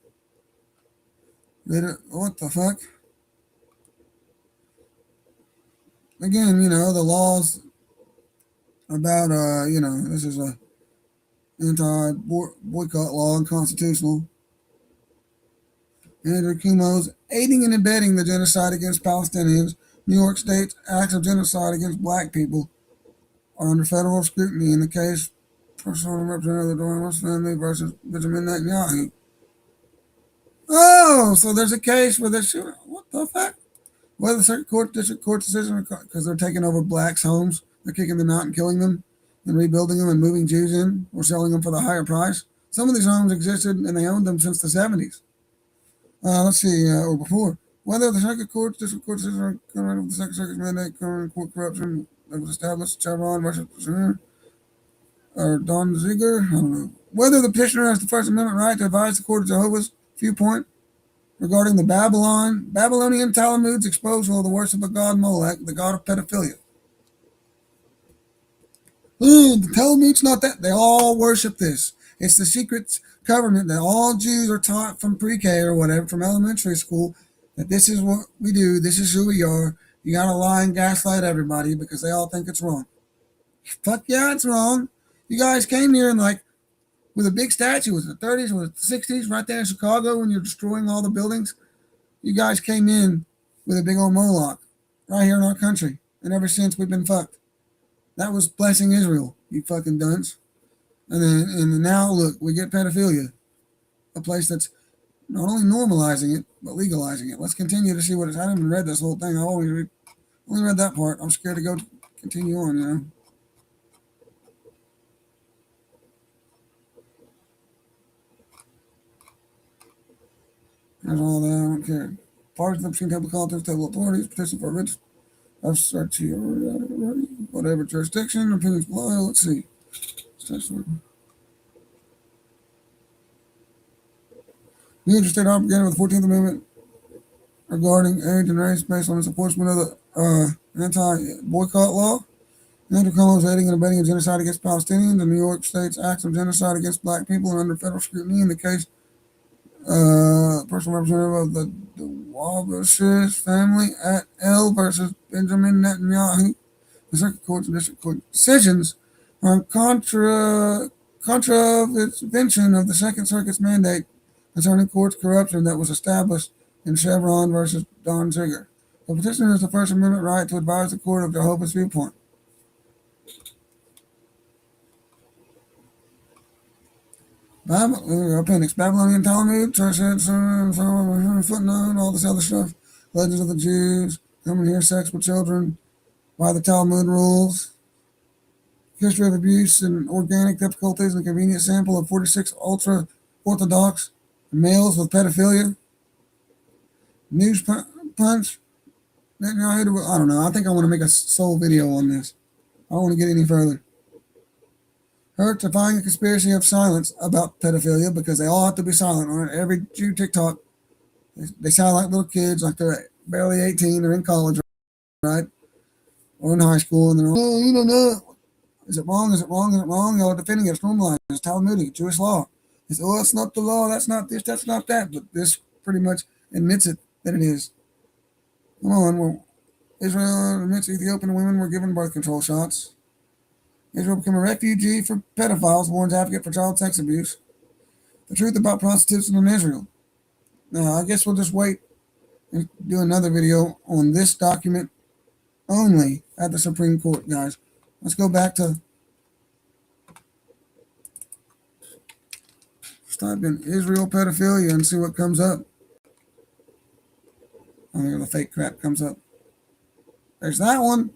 What the fuck? Again, you know, the laws about, this is a anti-boycott law, unconstitutional. Andrew Cuomo's aiding and abetting the genocide against Palestinians. New York State's acts of genocide against black people are under federal scrutiny in the case personal representative of the Dormans family versus Benjamin Netanyahu. Oh, so there's a case where this, what the fuck? Whether the circuit court, district court decision, because they're taking over blacks' homes, they're kicking them out and killing them and rebuilding them and moving Jews in or selling them for the higher price. Some of these homes existed and they owned them since the 70s. Let's see, or before. Whether the circuit court, district court decision, or the second circuit's mandate, current court corruption that was established, Chevron versus or Don Ziegler, I don't know. Whether the petitioner has the First Amendment right to advise the Court of Jehovah's viewpoint regarding the Babylonian Talmud's exposal of the worship of God Molech, the god of pedophilia. The Talmud's not that. They all worship this. It's the secret government that all Jews are taught from pre-K or whatever, from elementary school, that this is what we do, this is who we are. You gotta lie and gaslight everybody because they all think it's wrong. Fuck yeah, it's wrong. You guys came here and with a big statue, was it the 30s, was it the 60s, right there in Chicago when you're destroying all the buildings? You guys came in with a big old Moloch right here in our country. And ever since, we've been fucked. That was blessing Israel, you fucking dunce. And now, look, we get pedophilia. A place that's not only normalizing it, but legalizing it. Let's continue to see what it's. I haven't read this whole thing. I only read that part. I'm scared to go continue on, There's all that. I don't care. Parties of the table contents, table authorities, petition for rich of search here, whatever jurisdiction, opinions below. Let's see. New interstate arm began with the 14th Amendment regarding age and race based on its enforcement of the anti-boycott law. Andrew Cuomo was aiding and abetting a genocide against Palestinians. The New York State's acts of genocide against black people are under federal scrutiny. In the case, personal representative of the Wabash family at L versus Benjamin Netanyahu. The circuit courts and district court decisions on contravention of the Second Circuit's mandate concerning courts corruption that was established in Chevron versus Don Ziegler. The petitioner has the First Amendment right to advise the court of Jehovah's viewpoint. Appendix, Babylonian Talmud, footnote, all this other stuff. Legends of the Jews, coming here, sex with children, by the Talmud rules. History of abuse and organic difficulties, and a convenient sample of 46 ultra-Orthodox males with pedophilia. News punch. I don't know. I think I want to make a sole video on this. I don't want to get any further. Her defying a conspiracy of silence about pedophilia, because they all have to be silent on it. Every Jew TikTok, they sound like little kids, like they're barely 18, they're in college, right? Or in high school, and they're all, oh, you don't know. Is it wrong? Is it wrong? Is it wrong? Y'all are defending it. It's normalized. It's Talmudic, Jewish law. It's, oh, it's not the law. That's not this. That's not that. But this pretty much admits it that it is. Come on. Well, Israel admits Ethiopian women were given birth control shots. Israel became a refugee for pedophiles, warns advocate for child sex abuse. The truth about prostitution in Israel. Now, I guess we'll just wait and do another video on this document only at the Supreme Court, guys. Let's go back to, let's type in Israel pedophilia and see what comes up. Oh, there the fake crap comes up. There's that one.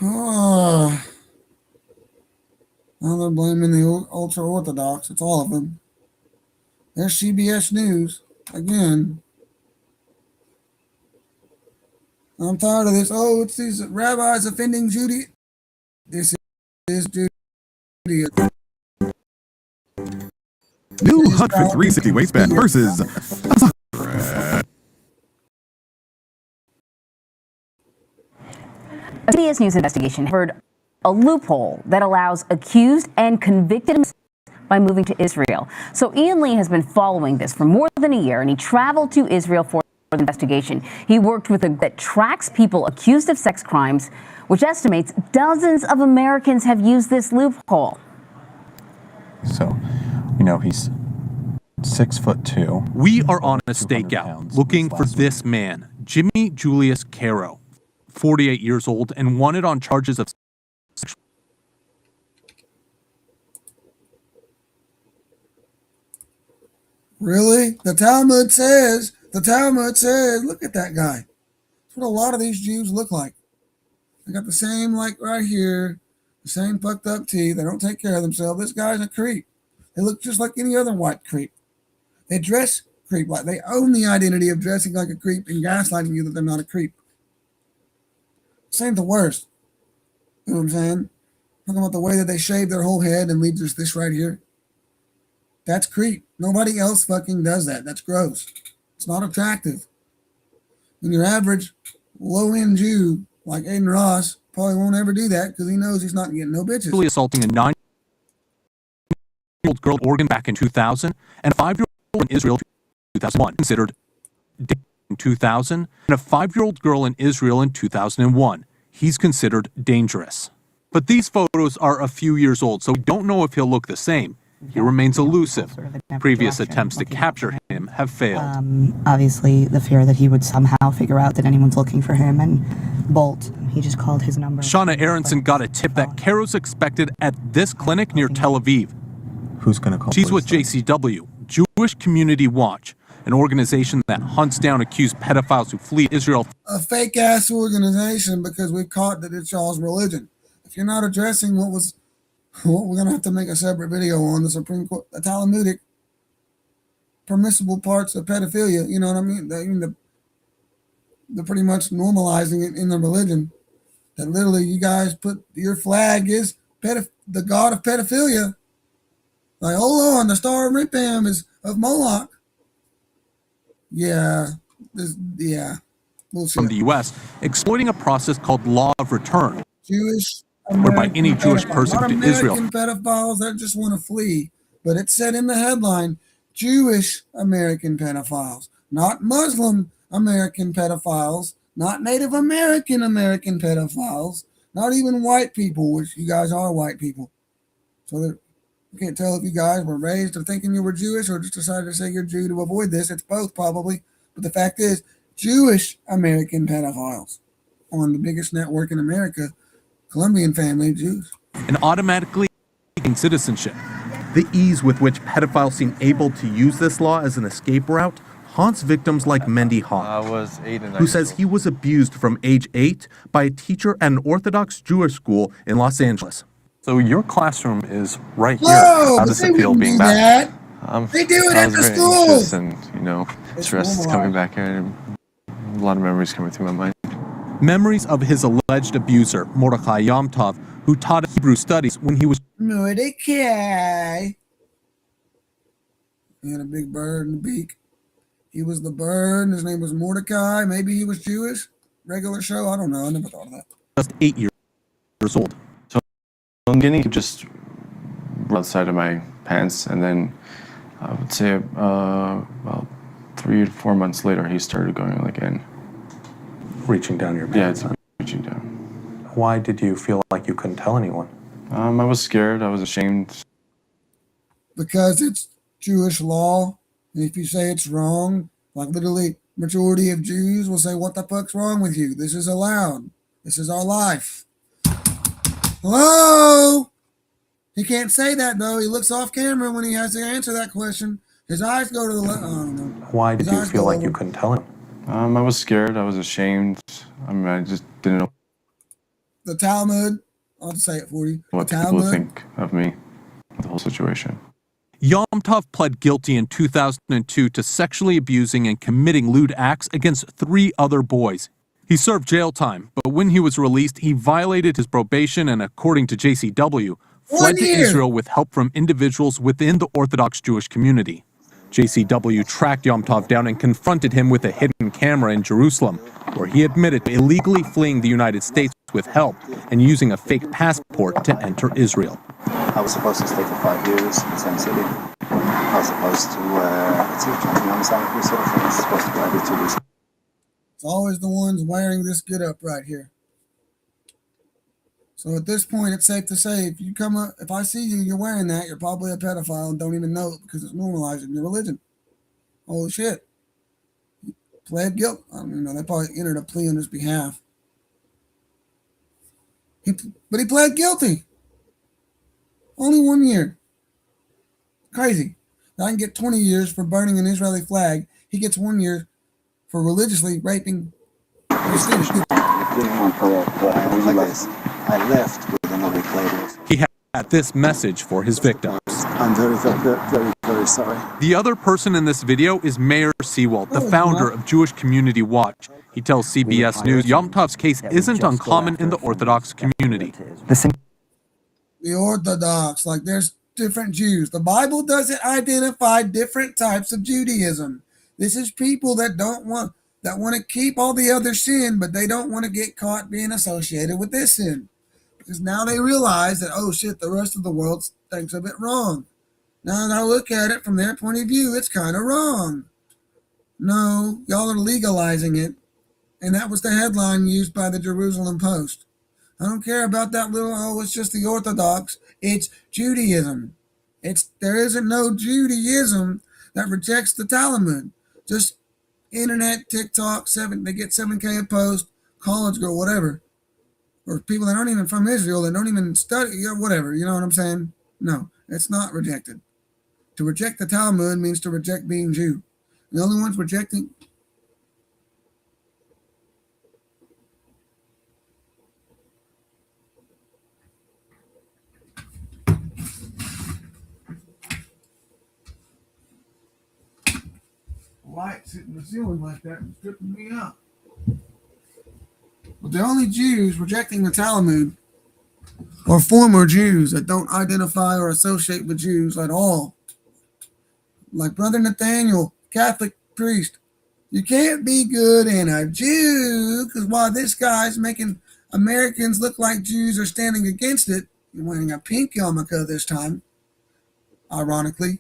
Oh. Now they're blaming the ultra-Orthodox. It's all of them. There's CBS News again. I'm tired of this. Oh, it's these rabbis offending Judy. This is Judaism.
New hunt for 360 waistband versus
A CBS News investigation heard a loophole that allows accused and convicted by moving to Israel. So Ian Lee has been following this for more than a year, and he traveled to Israel for the investigation. He worked with a group that tracks people accused of sex crimes, which estimates dozens of Americans have used this loophole.
So, you know, he's 6'2".
We are on a stakeout looking for this man, Jimmy Julius Caro, 48 years old and wanted on charges of
Really? The Talmud says, look at that guy. That's what a lot of these Jews look like. They got the same, like right here, the same fucked up teeth. They don't take care of themselves. This guy's a creep. They look just like any other white creep. They dress creep like they own the identity of dressing like a creep and gaslighting you that they're not a creep. Same the worst. You know what I'm saying? Talking about the way that they shave their whole head and leave just this right here. That's creep. Nobody else fucking does that. That's gross. It's not attractive. And your average low-end Jew like Aiden Ross probably won't ever do that because he knows he's not getting no bitches.
assaulting a 9-year-old girl in Oregon back in 2000 and a 5-year-old in Israel in 2001, considered in 2000, and a 5-year-old girl in Israel in 2001. He's considered dangerous. But these photos are a few years old, so we don't know if he'll look the same. He remains elusive. Previous attempts to capture him have failed.
Obviously, the fear that he would somehow figure out that anyone's looking for him and bolt. He just called his number.
Shauna Aronson got a tip that Caro's expected at this clinic near Tel Aviv.
Who's going to call?
She's with JCW, Jewish Community Watch, an organization that hunts down accused pedophiles who flee Israel.
A fake-ass organization because we've caught that it's y'all's religion. If you're not addressing what we're going to have to make a separate video on the Supreme Court, the Talmudic permissible parts of pedophilia. You know what I mean? They're pretty much normalizing it in the religion. That literally, you guys put your flag is the god of pedophilia. Like, hold on, the star of Ripam is of Moloch. Yeah, bullshit.
From the U.S., exploiting a process called law of return,
Jewish
whereby
American
any Jewish
pedophiles.
person
Not
to Israel
American pedophiles that just want to flee, but it said in the headline, Jewish American pedophiles, not Muslim American pedophiles, not Native American pedophiles, not even white people, which you guys are white people. So you can't tell if you guys were raised or thinking you were Jewish or just decided to say you're Jew to avoid this. It's both probably. But the fact is, Jewish American pedophiles on the biggest network in America, Colombian family Jews.
and automatically gain citizenship.
The ease with which pedophiles seem able to use this law as an escape route haunts victims like Mendy Hawk, who says he was abused from age 8 by a teacher at an Orthodox Jewish school in Los Angeles.
So your classroom is right here.
Whoa,
How does
they
it feel
wouldn't
being
do
back?
that. They do it
I
at
was
the
very
school.
anxious and,
It's
stress is
normalized.
coming back here. And a lot of memories coming through my mind.
Memories of his alleged abuser, Mordechai Yom Tov, who taught Hebrew studies when he was
Mordecai. He had a big bird in the beak. He was the bird. His name was Mordecai. Maybe he was Jewish. Regular show. I don't know. I never thought of that.
just 8 years old.
So in the beginning, he just outside of my pants, and then I would say about 3 to 4 months later, he started going in.
Reaching down your
Yeah,
pants.
it's reaching down.
Why did you feel like you couldn't tell anyone?
I was scared. I was ashamed.
Because it's Jewish law. And if you say it's wrong, like literally majority of Jews will say, what the fuck's wrong with you? This is allowed. This is our life. Hello? He can't say that though. He looks off camera when he has to answer that question. His eyes go to the left. I don't know.
Why did
His
you
eyes
feel
go
like
over.
you couldn't tell anyone?
I was scared. I was ashamed. I just didn't know
The Talmud, I'll just say it for you.
what
The
people
Talmud,
think of me, the whole situation.
Yom Tov pled guilty in 2002 to sexually abusing and committing lewd acts against 3 other boys. He served jail time, but when he was released, he violated his probation and, according to JCW, fled to
year.
Israel with help from individuals within the Orthodox Jewish community. JCW tracked Yom Tov down and confronted him with a hidden camera in Jerusalem, where he admitted to illegally fleeing the United States with help and using a fake passport to enter Israel.
I was supposed to stay for 5 years in the same city. I was supposed to, trying to be on the side sort of thing. I was supposed to go every 2 weeks.
it's always the ones wearing this get up right here. So at this point, it's safe to say if you come up, if I see you, you're wearing that, you're probably a pedophile and don't even know it because it's normalized in your religion. Holy shit. He pled guilty. I don't even know. They probably entered a plea on his behalf. But he pled guilty. Only 1 year. Crazy. I can get 20 years for burning an Israeli flag. He gets 1 year for religiously raping Palestinians.
Didn't want to go, but I realized I left within a week later.
He had this message for his victims.
I'm very, very, very sorry.
The other person in this video is Mayor Seawald, the founder of Jewish Community Watch. He tells CBS News Yom Tov's case isn't uncommon in the Orthodox community.
The Orthodox, like there's different Jews. The Bible doesn't identify different types of Judaism. This is people that want to keep all the other sin, but they don't want to get caught being associated with this sin. Because now they realize that, oh shit, the rest of the world thinks of it wrong. Now that I look at it from their point of view, it's kind of wrong. No, y'all are legalizing it. And that was the headline used by the Jerusalem Post. I don't care about that little, oh, it's just the Orthodox. It's Judaism. There isn't no Judaism that rejects the Talmud. Just internet, TikTok, they get 7K a post, college girl, whatever. Or people that aren't even from Israel, that don't even study, whatever, you know what I'm saying? No, it's not rejected. To reject the Talmud means to reject being Jew. The only ones rejecting lights hitting the ceiling like that and tripping me up. But the only Jews rejecting the Talmud are former Jews that don't identify or associate with Jews at all. Like Brother Nathaniel, Catholic priest. You can't be good and a Jew, because while this guy's making Americans look like Jews are standing against it, you're wearing a pink yarmulke this time, ironically.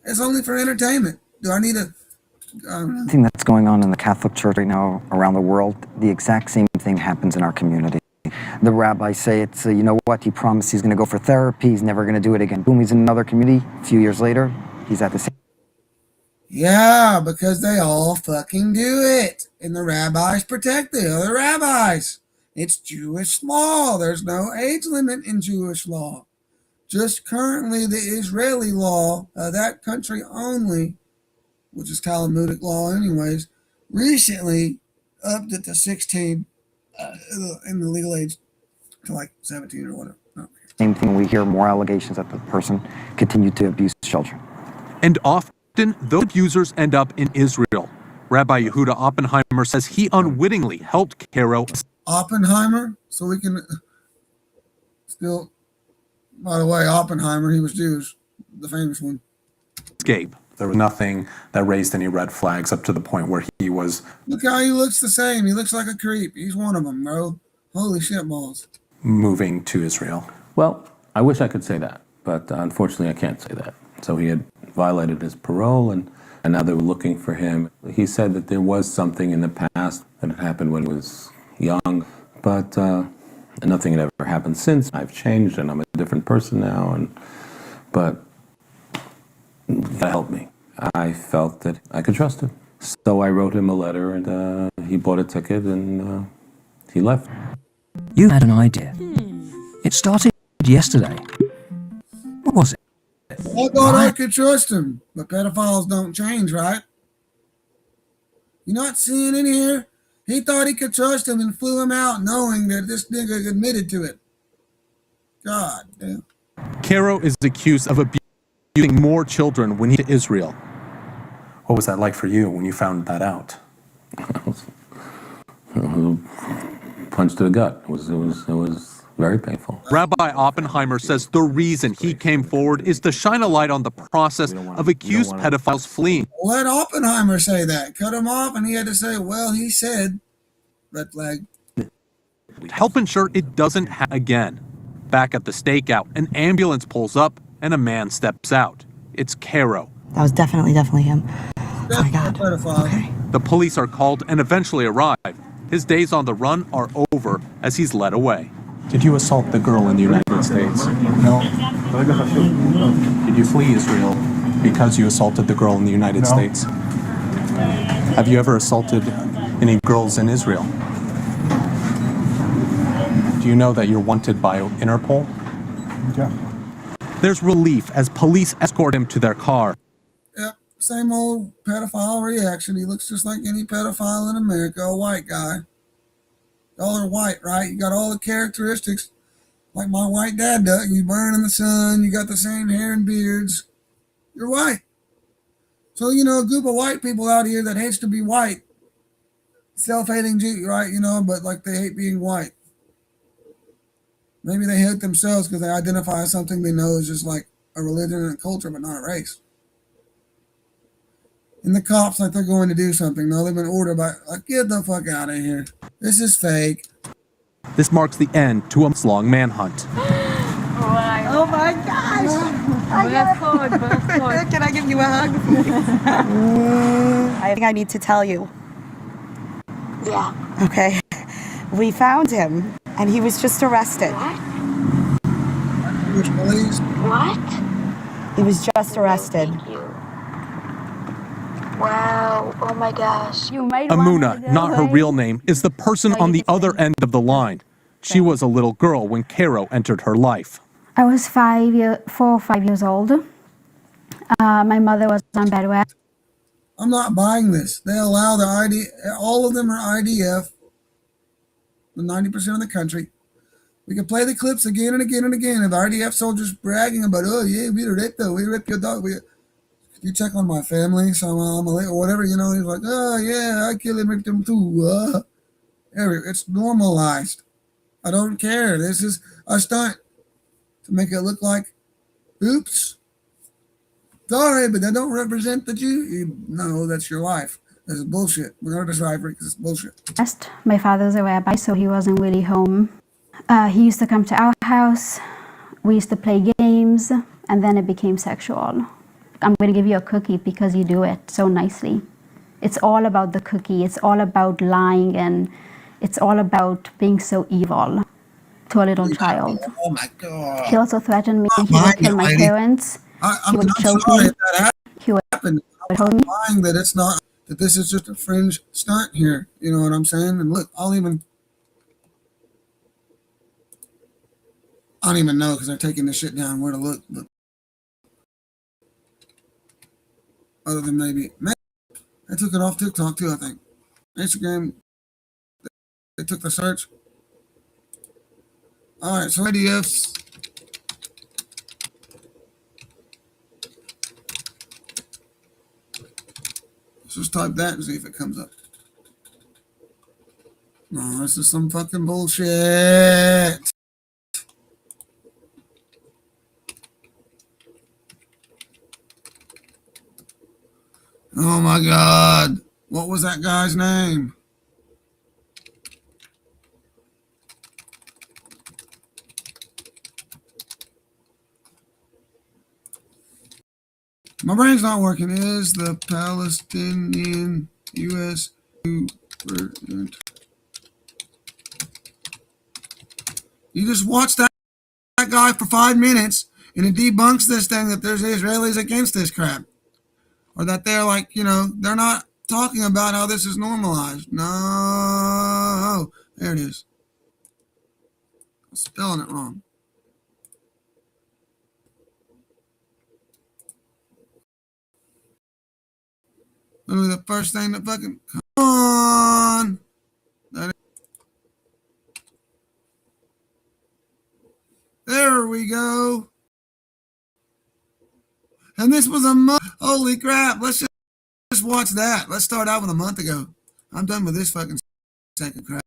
It's only for entertainment. Do I need a...
Thing that's going on in the Catholic Church right now around the world, the exact same thing happens in our community. The rabbis say it's, you know what, he promised he's going to go for therapy, he's never going to do it again. Boom, he's in another community. A few years later, he's at the same...
Yeah, because they all fucking do it. And the rabbis protect the other rabbis. It's Jewish law. There's no age limit in Jewish law. Just currently the Israeli law, that country only, which is Talmudic law anyways, recently upped it to 16 in the legal age to like 17 or whatever. No.
Same thing, we hear more allegations that the person continued to abuse children.
And often, those abusers end up in Israel. Rabbi Yehuda Oppenheimer says he unwittingly helped Caro
Oppenheimer, so we can still, by the way, Oppenheimer, he was Jewish, the famous one.
escape.
There was nothing that raised any red flags up to the point where he was...
Look how he looks the same. He looks like a creep. He's one of them, bro. Holy shit balls.
moving to Israel.
Well, I wish I could say that, but unfortunately I can't say that. So he had violated his parole, and now they were looking for him. He said that there was something in the past that had happened when he was young, but nothing had ever happened since. I've changed, and I'm a different person now, but that helped me. I felt that I could trust him. So I wrote him a letter, and he bought a ticket, and he left.
You had an idea. It started yesterday. What was it?
I thought I could trust him, but pedophiles don't change, right? You're not seeing in here? He thought he could trust him and flew him out knowing that this nigga admitted to it. God damn.
Caro is accused of abusing more children when he to Israel.
What was that like for you when you found that out?
Punch to the gut. It was very painful.
Rabbi Oppenheimer says the reason he came forward is to shine a light on the process of accused pedophiles fleeing.
Let Oppenheimer say that. Cut him off, and he had to say, well, he said, red flag.
Help ensure it doesn't happen again. Back at the stakeout, an ambulance pulls up and a man steps out. It's Caro.
That was definitely him. Oh my God. Okay.
The police are called and eventually arrive. His days on the run are over as he's led away.
Did you assault the girl in the United States? No. Did you flee Israel because you assaulted the girl in the United States? Have you ever assaulted any girls in Israel? Do you know that you're wanted by Interpol?
Yeah.
There's relief as police escort him to their car.
Yep, same old pedophile reaction. He looks just like any pedophile in America, a white guy. Y'all are white, right? You got all the characteristics like my white dad does. You burn in the sun, you got the same hair and beards. You're white. So, a group of white people out here that hates to be white. Self-hating Jew, right? But like they hate being white. Maybe they hate themselves because they identify as something they know is just like a religion and a culture, but not a race. And the cops like they're going to do something. No, they've been ordered by, like, get the fuck out of here. This is fake.
This marks the end to a months-long manhunt.
Oh my gosh! Can I give you a hug?
I think I need to tell you.
Yeah.
Okay. We found him, and he was just arrested.
Which police?
What?
He was just arrested.
Thank you. Wow. Oh my gosh.
Amuna, not her real name, is the person on the other end of the line. She was a little girl when Caro entered her life.
I was 4 or 5 years old. My mother was on bed rest.
I'm not buying this. They allow the all of them are IDF, the 90% of the country. We can play the clips again and again and again of IDF soldiers bragging about, oh yeah, we raped your dog. you check on my family, or whatever, he's like, oh yeah, I kill a victim too. It's normalized. I don't care. This is a stunt to make it look like, oops, sorry, but that don't represent the Jew. No, that's your life. This is bullshit. We're going to decipher it because it's bullshit.
My father's a rabbi, so he wasn't really home. He used to come to our house. We used to play games, and then it became sexual. I'm going to give you a cookie because you do it so nicely. It's all about the cookie. It's all about lying, and it's all about being so evil to a little child.
Oh my God.
He also threatened me. He would kill my parents. He would choke me. He would hold me.
I'm that it's not, that this is just a fringe stunt here. You know what I'm saying? And look, I don't even know because they're taking this shit down where to look. But other than maybe they took it off TikTok too, I think. Instagram, they took the search. All right, so ADFs. Let's just type that and see if it comes up. No, this is some fucking bullshit. Oh my God. What was that guy's name? My brain's not working. Is the Palestinian U.S. president? You just watch that guy for 5 minutes and it debunks this thing that there's Israelis against this crap. Or that they're like, they're not talking about how this is normalized. No. There it is. I'm spelling it wrong. Literally the first thing that fucking, come on. There we go. And this was a month. Holy crap. Let's just watch that. Let's start out with a month ago. I'm done with this fucking second crap.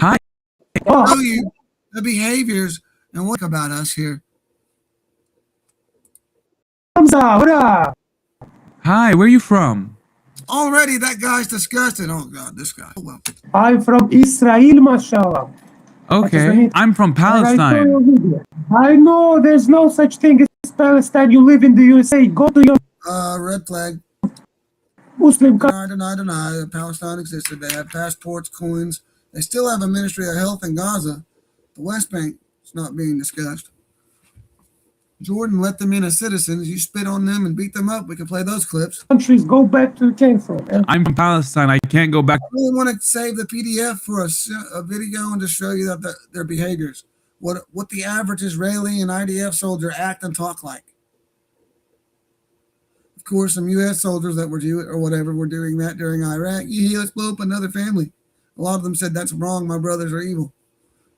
Hi.
I'll show you the behaviors and what about us here.
Hi, where are you from?
Already that guy's disgusted. Oh God, this guy. Oh, well.
I'm from Israel, mashallah.
Okay, I'm from Palestine.
I know there's no such thing as Palestine. You live in the USA. Go to your
red flag.
Muslim
country. Deny. Palestine existed. They have passports, coins. They still have a Ministry of Health in Gaza. The West Bank is not being discussed. Jordan let them in as citizens. You spit on them and beat them up. We can play those clips.
Countries go back to came from.
I'm from Palestine. I can't go back.
I really want to save the PDF for a video and just show you that their behaviors. What the average Israeli and IDF soldier act and talk like. Of course, some U.S. soldiers that were Jewish or whatever were doing that during Iraq. Yeah, let's blow up another family. A lot of them said that's wrong. My brothers are evil,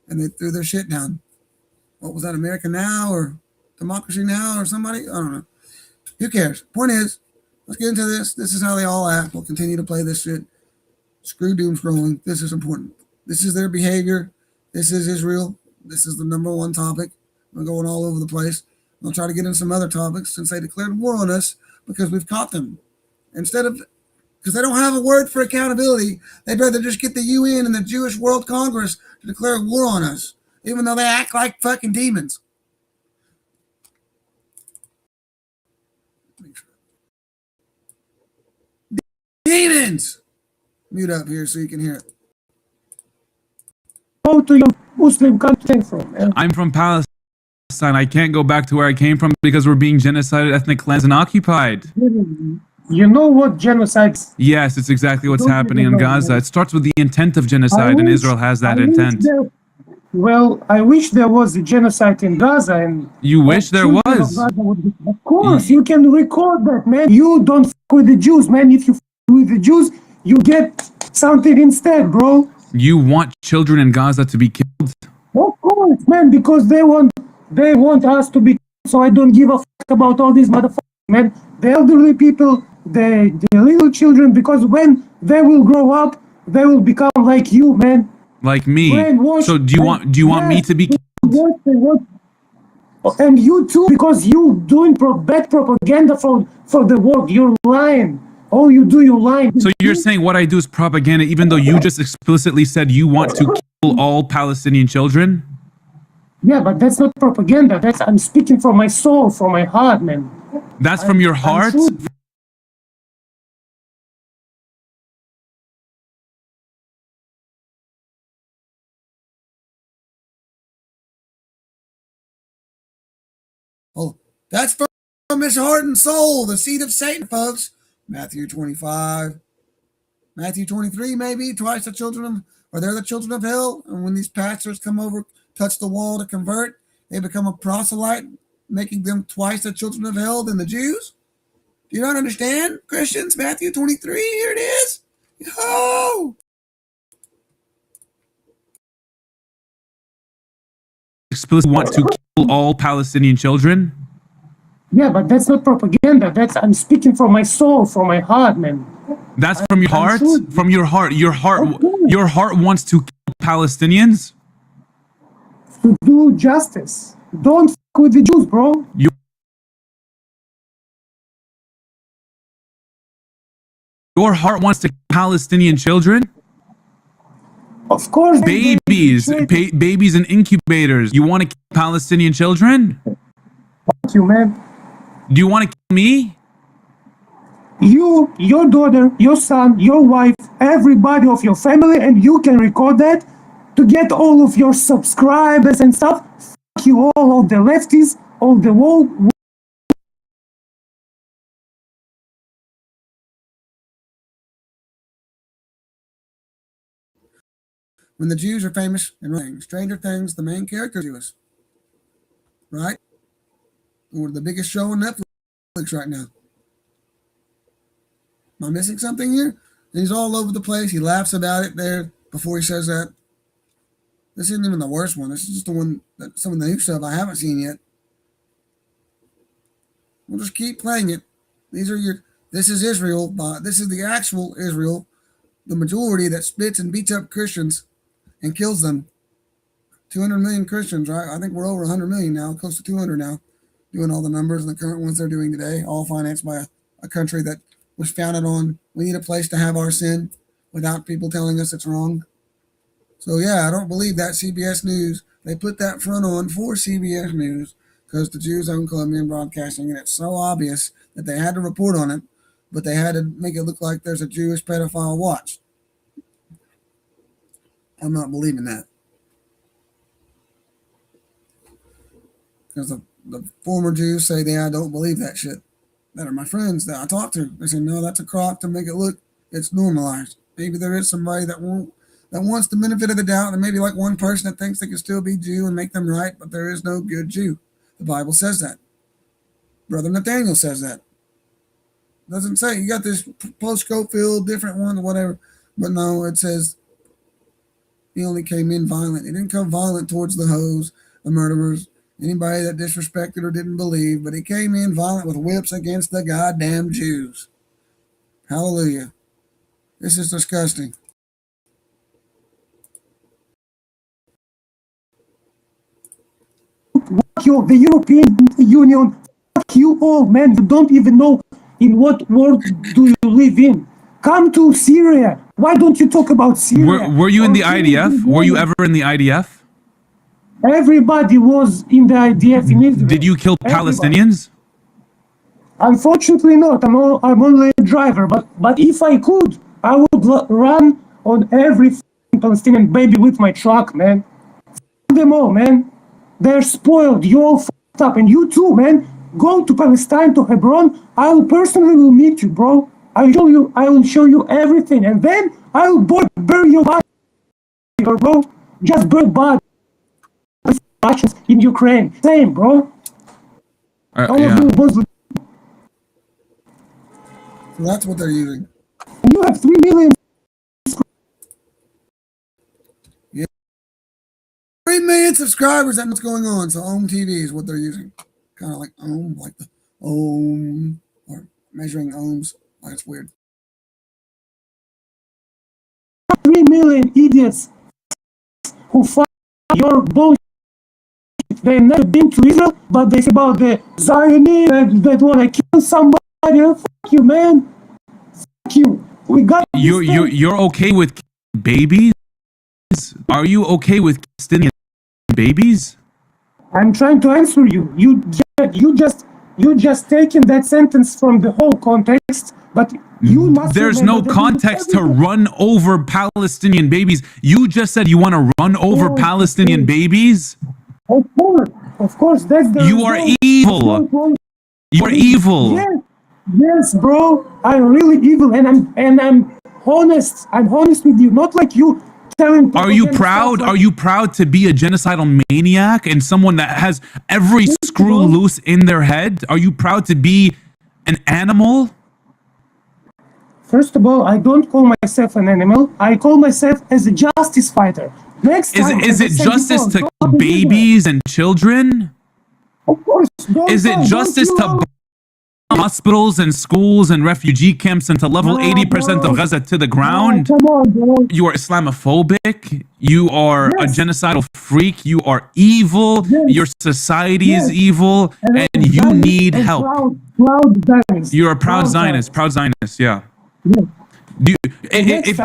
and they threw their shit down. What was that? America Now or Democracy Now or somebody? I don't know. Who cares? Point is, let's get into this. This is how they all act. We'll continue to play this shit. Screw doom scrolling. This is important. This is their behavior. This is Israel. This is the number one topic. We're going all over the place. We'll try to get into some other topics since they declared war on us because we've caught them. Instead of, because they don't have a word for accountability, they'd rather just get the UN and the Jewish World Congress to declare war on us, even though they act like fucking demons. Demons! Mute up here so you can hear it.
Go to your Muslim country from.
I'm from Palestine. I can't go back to where I came from because we're being genocided, ethnic cleansed, and occupied.
You know what genocide is?
Yes, it's exactly what's happening in Gaza. It starts with the intent of genocide, and Israel has that intent.
I wish there was a genocide in Gaza. And
you wish there was?
Of course, you can record that, man. You don't fuck with the Jews, man. If you fuck with the Jews, you get something instead, bro.
You want children in Gaza to be killed?
Of course, man, because they want us to be killed, so I don't give a fuck about all these motherfuckers, man. The elderly people, the little children, because when they will grow up, they will become like you, man.
Like me.
Brainwashed.
So do you want me to be
What? And you too, because you doing bad propaganda for the world. You're lying. All you do, you're lying.
So you're saying what I do is propaganda, even though you just explicitly said you want to kill all Palestinian children?
Yeah, but that's not propaganda. I'm speaking from my soul, from my heart, man.
That's from your heart?
Oh, that's from his heart and soul, the seed of Satan, folks. Matthew 25. Matthew 23, maybe, twice the children of, or they're the children of hell. And when these pastors come over, touch the wall to convert, they become a proselyte, making them twice the children of hell than the Jews. Do you not understand, Christians? Matthew 23, here it is. Oh!
Explicitly want to kill all Palestinian children?
Yeah, but that's not propaganda. I'm speaking from my soul, from my heart, man.
That's from your heart? From your heart. Your heart wants to kill Palestinians?
To do justice. Don't f with the Jews, bro.
Your heart wants to kill Palestinian children?
Of course.
Babies in incubators. You want to kill Palestinian children?
Fuck you, man.
Do you want to kill me?
You, your daughter, your son, your wife, everybody of your family, and you can record that to get all of your subscribers and stuff. Fuck you all the lefties, all the woke.
When the Jews are famous in Stranger Things, the main character is Jewish. Right? Or the biggest show on Netflix right now. Am I missing something here? And he's all over the place. He laughs about it there before he says that. This isn't even the worst one. This is just the one that some of the new stuff I haven't seen yet. We'll just keep playing it. This is Israel. This is the actual Israel, the majority that spits and beats up Christians and kills them. 200 million Christians, right? I think we're over 100 million now, close to 200 now, doing all the numbers and the current ones they're doing today, all financed by a country that was founded on we need a place to have our sin without people telling us it's wrong. So yeah, I don't believe that CBS News, they put that front on for CBS News because the Jews own Colombian Broadcasting, and it's so obvious that they had to report on it, but they had to make it look like there's a Jewish pedophile watch. I'm not believing that. Because the former Jews say I don't believe that shit. That are my friends that I talk to. They say, no, that's a crock to make it look, it's normalized. Maybe there is somebody that wants the benefit of the doubt, and maybe like one person that thinks they can still be Jew and make them right, but there is no good Jew. The Bible says that. Brother Nathaniel says that. It doesn't say, you got this post-Scofield, different one, or whatever, but no, it says he only came in violent. He didn't come violent towards the hoes, the murderers, anybody that disrespected or didn't believe, but he came in violent with whips against the goddamn Jews. Hallelujah. This is disgusting.
Fuck you, the European Union. Fuck you all, man. You don't even know in what world do you live in. Come to Syria. Why don't you talk about Syria?
Were you in the IDF? Were you ever in the IDF?
Everybody was in the IDF in Israel.
Did you kill Palestinians?
Unfortunately not. I'm only a driver, but if I could, I would run on every Palestinian baby with my truck, man. F them all, man. They're spoiled. You all f***ed up, and you too, man. Go to Palestine, to Hebron. I will personally meet you, bro. I will show you everything, and then I will bury your body, bro. Just bury body. Actions in Ukraine, same, bro.
Yeah.
So that's what they're using.
And you have 3 million.
Yeah. 3 million subscribers. That's what's going on. So Ohm TV is what they're using. Kind of like Ohm, like the ohm or measuring ohms. That's weird.
3 million idiots who fight your bullshit. They've never been to Israel, but they say about the Zionists that want to kill somebody. Fuck you, man. Fuck you. We got
You're okay with babies? Are you okay with Palestinian babies?
I'm trying to answer you. You just taken that sentence from the whole context, but you must.
There's no context to run over Palestinian babies. You just said you want to run over Palestinian babies?
Of course, that's the.
You are evil. You are evil.
Yes, bro. I'm really evil, and I'm honest. I'm honest with you, not like you telling.
Are you proud? Are you proud to be a genocidal maniac and someone that has every screw loose in their head? Are you proud to be an animal?
First of all, I don't call myself an animal. I call myself as a justice fighter. Next time,
is it justice to babies and children?
Of course.
Is it justice to hospitals and schools and refugee camps and to level 80% of Gaza to the ground?
Come on, bro.
You are Islamophobic. You are a genocidal freak. You are evil. Your society is evil, and you need help.
Proud Zionist.
You're a proud Zionist. Proud Zionist. Yeah. Do you, if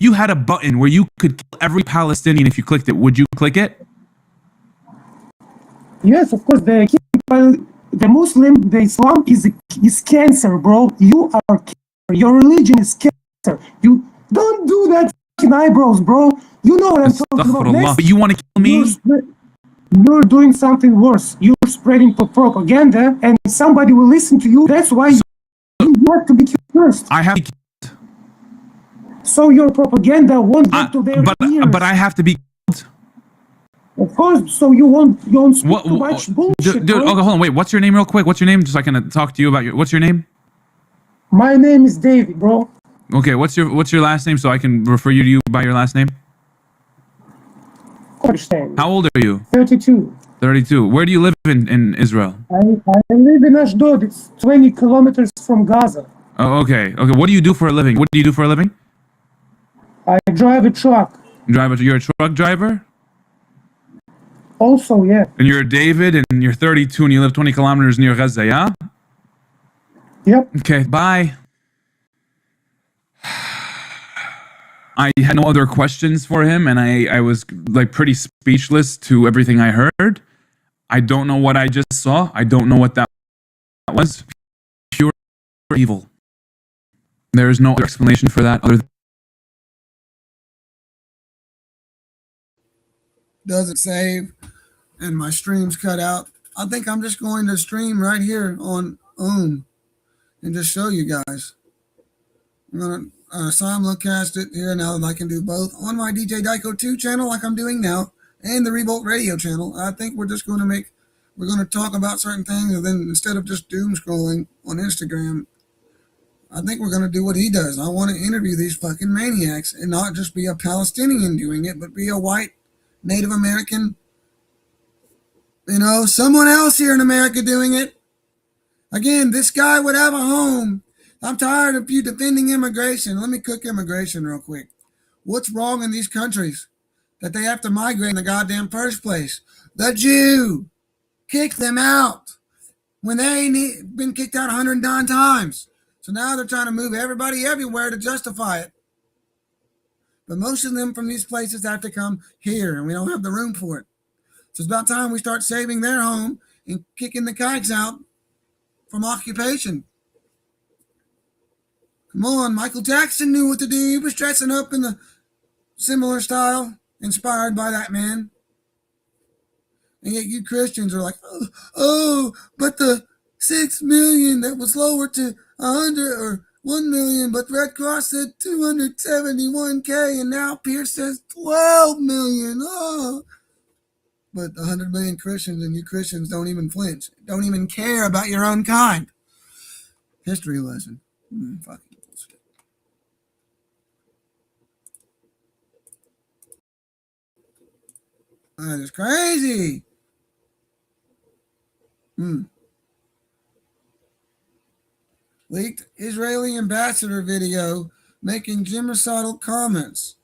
you had a button where you could kill every Palestinian if you clicked it, would you click it?
Yes, of course. The Muslim, the Islam is cancer, bro. You are cancer. Your religion is cancer. You don't do that fucking eyebrows, bro. You know what I'm talking about.
But you want to kill me?
You're doing something worse. You're spreading propaganda, and somebody will listen to you. That's why you have to be killed first.
I have to be killed.
So your propaganda won't get to their ears.
But I have to be killed.
Of course, so you won't speak too much bullshit.
Dude, okay, hold on, wait. What's your name, real quick? What's your name, just so I can talk to you about what's your name?
My name is David, bro.
Okay, what's your last name, so I can refer you to you by your last name? How old are you?
32.
32. Where do you live in Israel?
I live in Ashdod. It's 20 kilometers from Gaza.
Oh, okay. Okay. What do you do for a living? What do you do for a living?
I drive a truck.
You're a truck driver?
Also, yeah.
And you're David, and you're 32, and you live 20 kilometers near Gaza, yeah?
Yep.
Okay, bye. I had no other questions for him, and I was like pretty speechless to everything I heard. I don't know what I just saw. I don't know what that was. Pure evil. There is no other explanation for that other than
doesn't save and my stream's cut out. I think I'm just going to stream right here on OWN and just show you guys. I'm going to simulcast it here now that I can do both on my DJ Dyko 2 channel like I'm doing now and the REVOLT radio channel. I think we're just going to talk about certain things, and then instead of just doom scrolling on Instagram, I think we're going to do what he does. I want to interview these fucking maniacs and not just be a Palestinian doing it, but be a white Native American, someone else here in America doing it. Again, this guy would have a home. I'm tired of you defending immigration. Let me cook immigration real quick. What's wrong in these countries that they have to migrate in the goddamn first place? The Jew. Kick them out when they ain't been kicked out 109 times. So now they're trying to move everybody everywhere to justify it. But most of them from these places have to come here, and we don't have the room for it. So it's about time we start saving their home and kicking the kikes out from occupation. Come on, Michael Jackson knew what to do. He was dressing up in a similar style, inspired by that man. And yet you Christians are like, but the 6 million that was lowered to 100 or 1 million, but Red Cross said 271K, and now Pierce says 12 million. Oh. But 100 million Christians, and you Christians don't even flinch, don't even care about your own kind. History lesson. Fucking bullshit. That is crazy. leaked Israeli ambassador video making genocidal comments.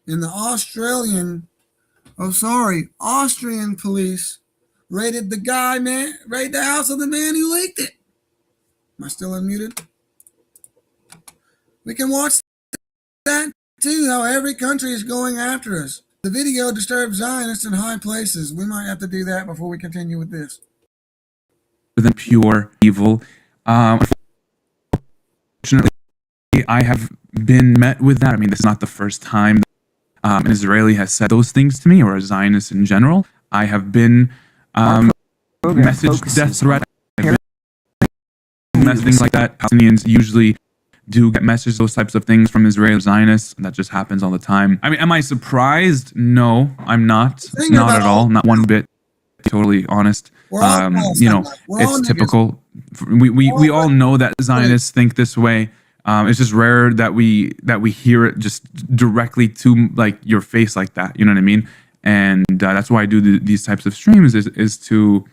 In the Austrian police raided the house of the man who leaked it. Am I still unmuted? We can watch that too, how every country is going after us. The video disturbs Zionists in high places. We might have to do that before we continue with this.
Than pure evil. Unfortunately, I have been met with that. I mean, this is not the first time an Israeli has said those things to me, or a Zionist in general. I have been messaged death threats, things like that. Palestinians usually do get messages, those types of things from Israeli Zionists. That just happens all the time. I mean, am I surprised? No, I'm not. Not at all. Not one bit. Totally honest. It's typical. We all know that Zionists think this way. It's just rare that we hear it just directly to like your face like that. You know what I mean? And that's why I do these types of streams is to.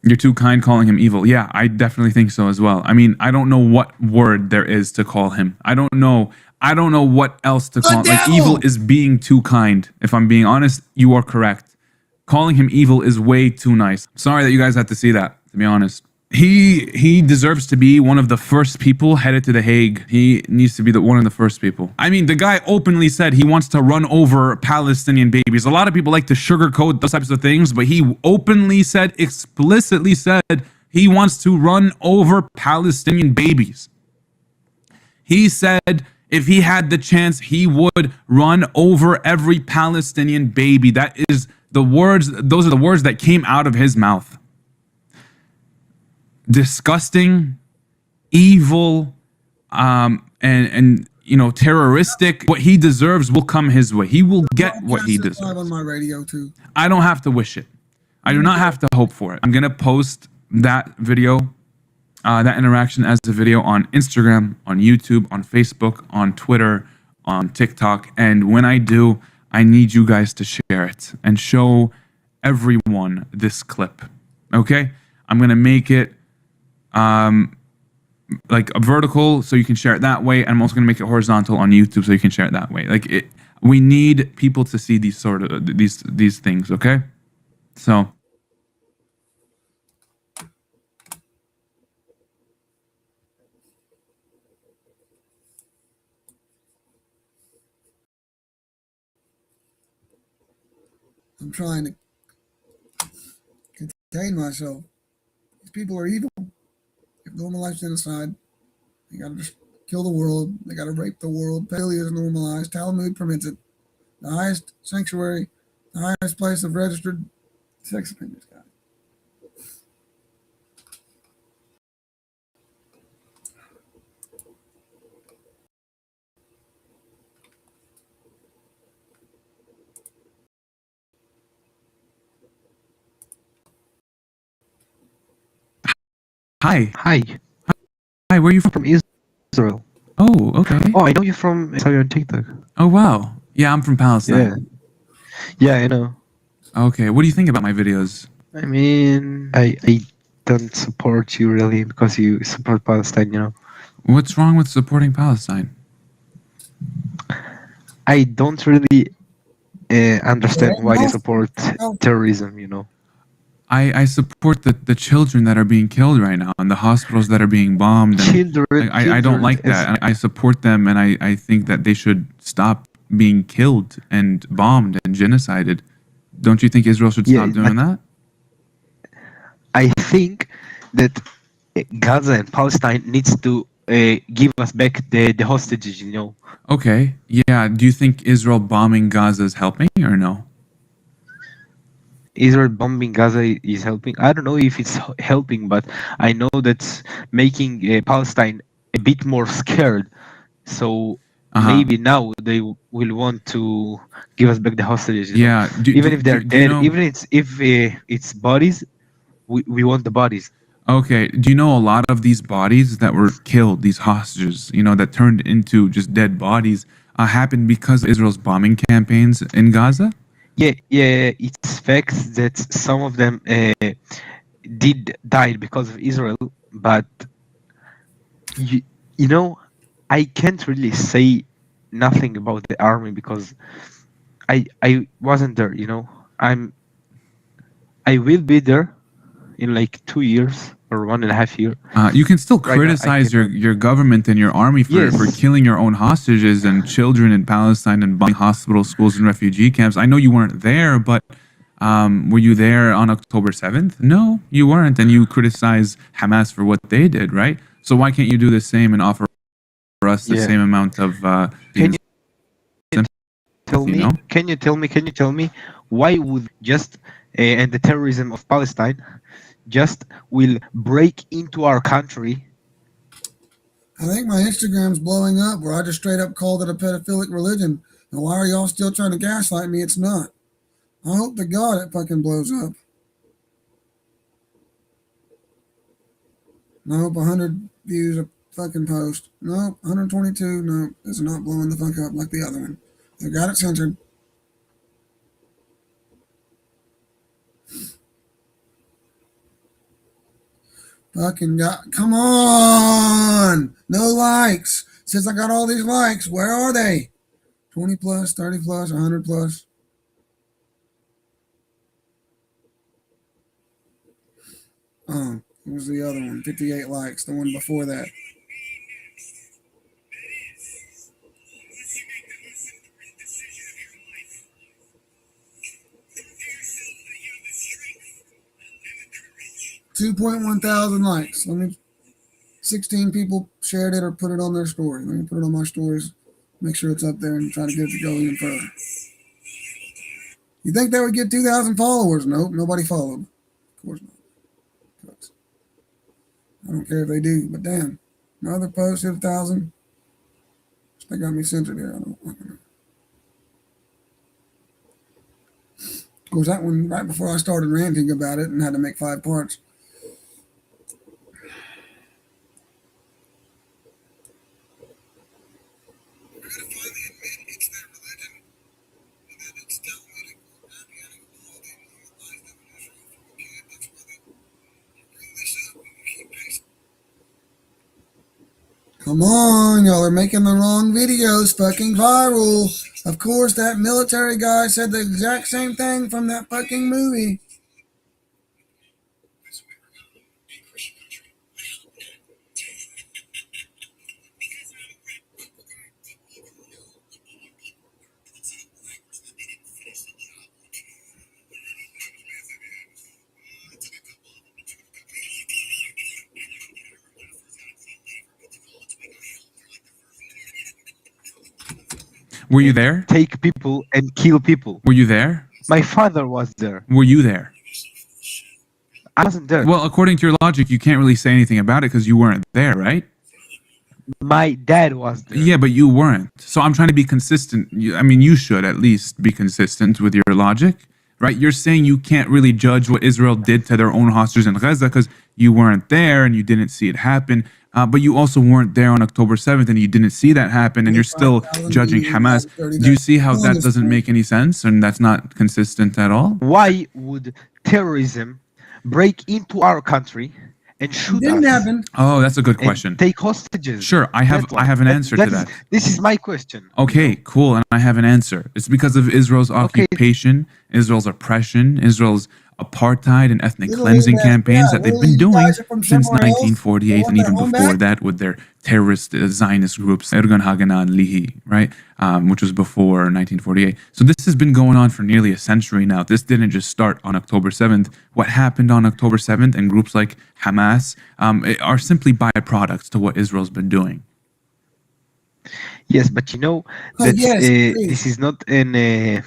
You're too kind calling him evil. Yeah, I definitely think so as well. I mean, I don't know what word there is to call him. I don't know what else to call him. Like, evil is being too kind. If I'm being honest, you are correct. Calling him evil is way too nice. Sorry that you guys had to see that, to be honest. He deserves to be one of the first people headed to The Hague. He needs to be one of the first people. I mean, the guy openly said he wants to run over Palestinian babies. A lot of people like to sugarcoat those types of things, but he openly said, explicitly said, he wants to run over Palestinian babies. He said if he had the chance, he would run over every Palestinian baby. That is the words, those are the words that came out of his mouth. Disgusting, evil, and you know, terroristic. What he deserves will come his way. He will get what he deserves.
On my radio too.
I don't have to wish it. I do not have to hope for it. I'm gonna post that video, that interaction as a video on Instagram, on YouTube, on Facebook, on Twitter, on TikTok. And when I do, I need you guys to share it and show everyone this clip. Okay? I'm gonna make it like a vertical so you can share it that way, and I'm also gonna make it horizontal on YouTube so you can share it that way. Like it, we need people to see these sort of these things. Okay, so
I'm trying to contain myself. These people are evil. They've normalized genocide. They gotta just kill the world. They gotta rape the world. Pedophilia is normalized. Talmud permits it. The highest sanctuary, the highest place of registered sex offenders.
hi.
Hi.
Hi, where are you from?
From Israel.
Oh, okay.
Oh, I know you from, I saw you on TikTok.
Oh, wow. Yeah, I'm from Palestine.
Yeah, I know.
Okay, what do you think about my videos?
I mean, I don't support you really because you support Palestine, you know.
What's wrong with supporting Palestine?
I don't really understand why you support terrorism, you know.
I support the children that are being killed right now and the hospitals that are being bombed. And I don't like that. I support them, and I think that they should stop being killed and bombed and genocided. Don't you think Israel should stop doing that?
I think that Gaza and Palestine needs to give us back the hostages, you know.
Okay, yeah. Do you think Israel bombing Gaza is helping or no?
Israel bombing Gaza is helping. I don't know if it's helping, but I know that's making Palestine a bit more scared. So maybe now they will want to give us back the hostages. You know? Even if they're dead, even if it's bodies, we want the bodies.
Okay. Do you know a lot of these bodies that were killed, these hostages, you know, that turned into just dead bodies, happened because of Israel's bombing campaigns in Gaza?
Yeah, it's facts that some of them did die because of Israel, but you know, I can't really say nothing about the army because I wasn't there. You know, I will be there in like 2 years or 1.5 years.
You can still
Right now, I
criticize
cannot.
your government and your army for
Yes.
killing your own hostages and children in Palestine and bombing hospitals, schools, and refugee camps. I know you weren't there, but were you there on October 7th? No, you weren't, and you criticize Hamas for what they did, right? So why can't you do the same and offer us the
Yeah.
same amount of
Can you tell
you
me?
know?
Can you tell me? Can you tell me why would just and the terrorism of Palestine just will break into our country?
I think my Instagram's blowing up where I just straight up called it a pedophilic religion. And why are y'all still trying to gaslight me? It's not. I hope to God it fucking blows up. Nope, 100 views a fucking post. Nope, 122. Nope, it's not blowing the fuck up like the other one. They got it censored. Fucking got. Come on! No likes. Since I got all these likes, where are they? 20 plus, 30 plus, 100 plus. Oh, it was the other one. 58 likes. The one before that. $2.1 thousand likes. 16 people shared it or put it on their story. Let me put it on my stories. Make sure it's up there and try to get it to go even further. You think they would get 2,000 followers? Nope, nobody followed. Of course not. I don't care if they do, but damn. My other post hit 1,000. They got me censored here. I don't know. Of course, that one right before I started ranting about it and had to make 5 parts. Come on, y'all are making the wrong videos fucking viral. Of course, that military guy said the exact same thing from that fucking movie.
Were you there?
Take people and kill people.
Were you there?
My father was there.
Were you there?
I wasn't there.
Well, according to your logic, you can't really say anything about it because you weren't there, right?
My dad was there.
Yeah, but you weren't. So I'm trying to be consistent. I mean, you should at least be consistent with your logic, right? You're saying you can't really judge what Israel did to their own hostages in Gaza because you weren't there and you didn't see it happen. But you also weren't there on October 7th and you didn't see that happen and you're still judging Hamas. Do you see how that doesn't make any sense and that's not consistent at all?
Why would terrorism break into our country and shoot us?
Oh, that's a good question.
Take hostages.
Sure, I have an answer to that.
This is my question.
Okay, cool, and I have an answer. It's because of Israel's occupation, Israel's oppression, Israel's apartheid and ethnic cleansing campaigns that they've been doing since 1948 and even before that with their terrorist Zionist groups, Ergun Haganah and Lihi, right? Which was before 1948. So this has been going on for nearly a century now. This didn't just start on October 7th. What happened on October 7th and groups like Hamas are simply byproducts to what Israel's been doing.
Yes, but you know that this is not an...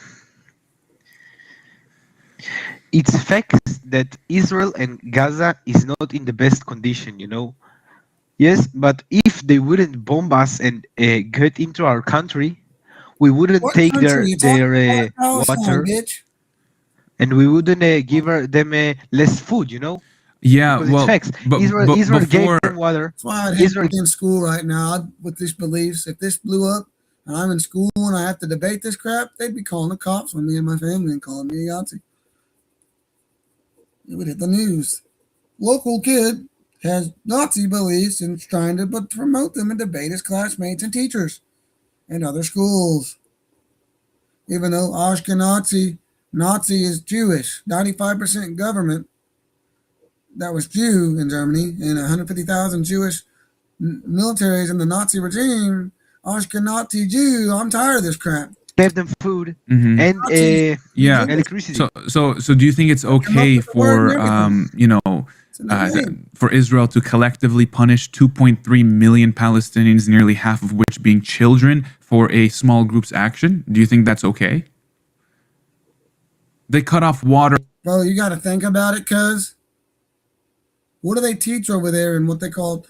it's facts that Israel and Gaza is not in the best condition, you know. Yes, but if they wouldn't bomb us and get into our country, we wouldn't take their water, and we wouldn't give them less food, you know.
Yeah,
because
well,
it's facts. Israel gave them water.
That's why I'd hate to be in school right now with these beliefs. If this blew up and I'm in school and I have to debate this crap, they'd be calling the cops on me and my family and calling me a Yahtzee. It would hit the news. Local kid has Nazi beliefs and is trying to promote them and debate his classmates and teachers and other schools. Even though Ashkenazi Nazi is Jewish, 95% government that was Jew in Germany, and 150,000 Jewish militaries in the Nazi regime. Ashkenazi Jew, I'm tired of this crap.
Gave them food
Mhm.
and
Yeah.
electricity.
So do you think it's okay for for Israel to collectively punish 2.3 million Palestinians, nearly half of which being children, for a small group's action? Do you think that's okay? They cut off water.
Bro, you got to think about it, cuz what do they teach over there in what they call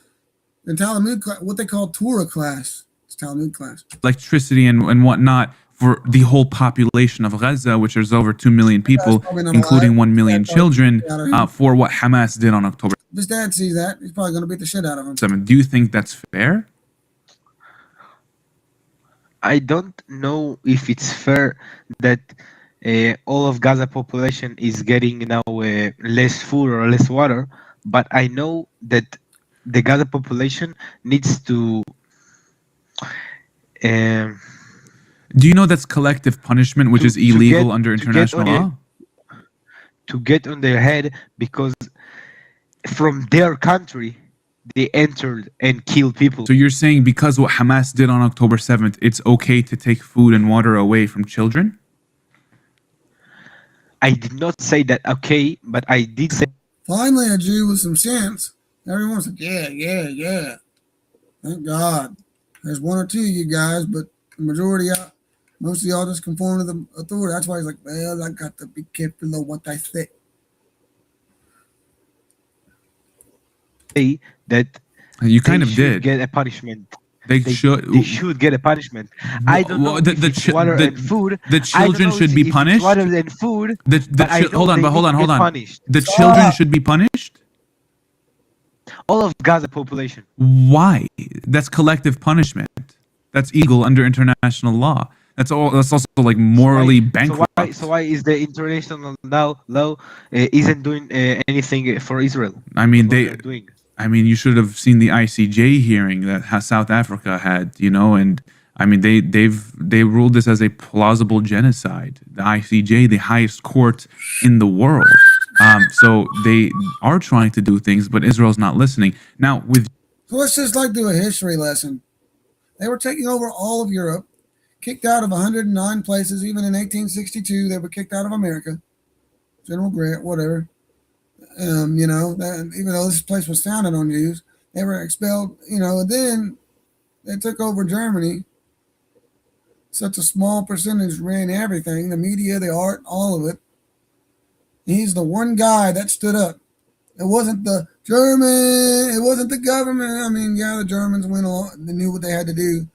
the Talmud, what they call Torah class? It's Talmud class.
Electricity and whatnot for the whole population of Gaza, which is over 2 million people, including 1 million children, for what Hamas did on October
If his dad sees that, he's probably going to beat the shit out of him.
7th. Do you think that's fair?
I don't know if it's fair that all of Gaza population is getting now less food or less water, but I know that the Gaza population needs to.
Do you know that's collective punishment, which is illegal under international law?
To get on their head because from their country they entered and killed people.
So you're saying because what Hamas did on October 7th, it's okay to take food and water away from children?
I did not say that okay, but I did say.
Finally, a Jew with some sense. Everyone's like, yeah. Thank God. There's one or two of you guys, but the majority, most of y'all just conform to the authority. That's why he's like, well, I got to be careful of what I say.
That
you kind of did
get a punishment.
They should
get a punishment. I don't know if it's water and food.
The children should be punished.
Water and food.
Hold on. The children should be punished.
All of Gaza population.
Why? That's collective punishment. That's illegal under international law. That's also like morally bankrupt.
So why is the international law isn't doing anything for Israel?
I mean, you should have seen the ICJ hearing that South Africa had, and I mean they ruled this as a plausible genocide. The ICJ, the highest court in the world. So they are trying to do things, but Israel's not listening. Now
So let's just do a history lesson. They were taking over all of Europe, kicked out of 109 places. Even in 1862, they were kicked out of America. General Grant, whatever. Even though this place was founded on Jews, they were expelled, and then they took over Germany. Such a small percentage ran everything, the media, the art, all of it. He's the one guy that stood up. It wasn't the German, it wasn't the government. I mean, yeah, the Germans went along, they knew what they had to do,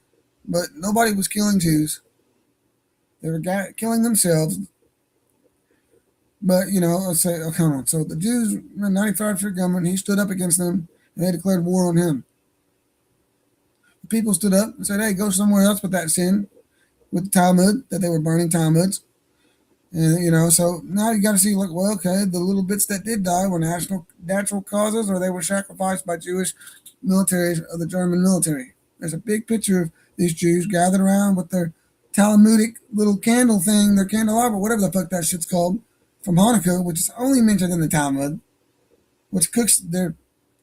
but nobody was killing Jews. They were killing themselves. But, let's say, come on. So the Jews, 95% government, he stood up against them, and they declared war on him. The people stood up and said, hey, go somewhere else with that sin, with the Talmud, that they were burning Talmuds. And, so now you got to see, the little bits that did die were natural causes, or they were sacrificed by Jewish militaries of the German military. There's a big picture of these Jews gathered around with their Talmudic little candle thing, their candelabra, whatever the fuck that shit's called, from Hanukkah, which is only mentioned in the Talmud, which cooks their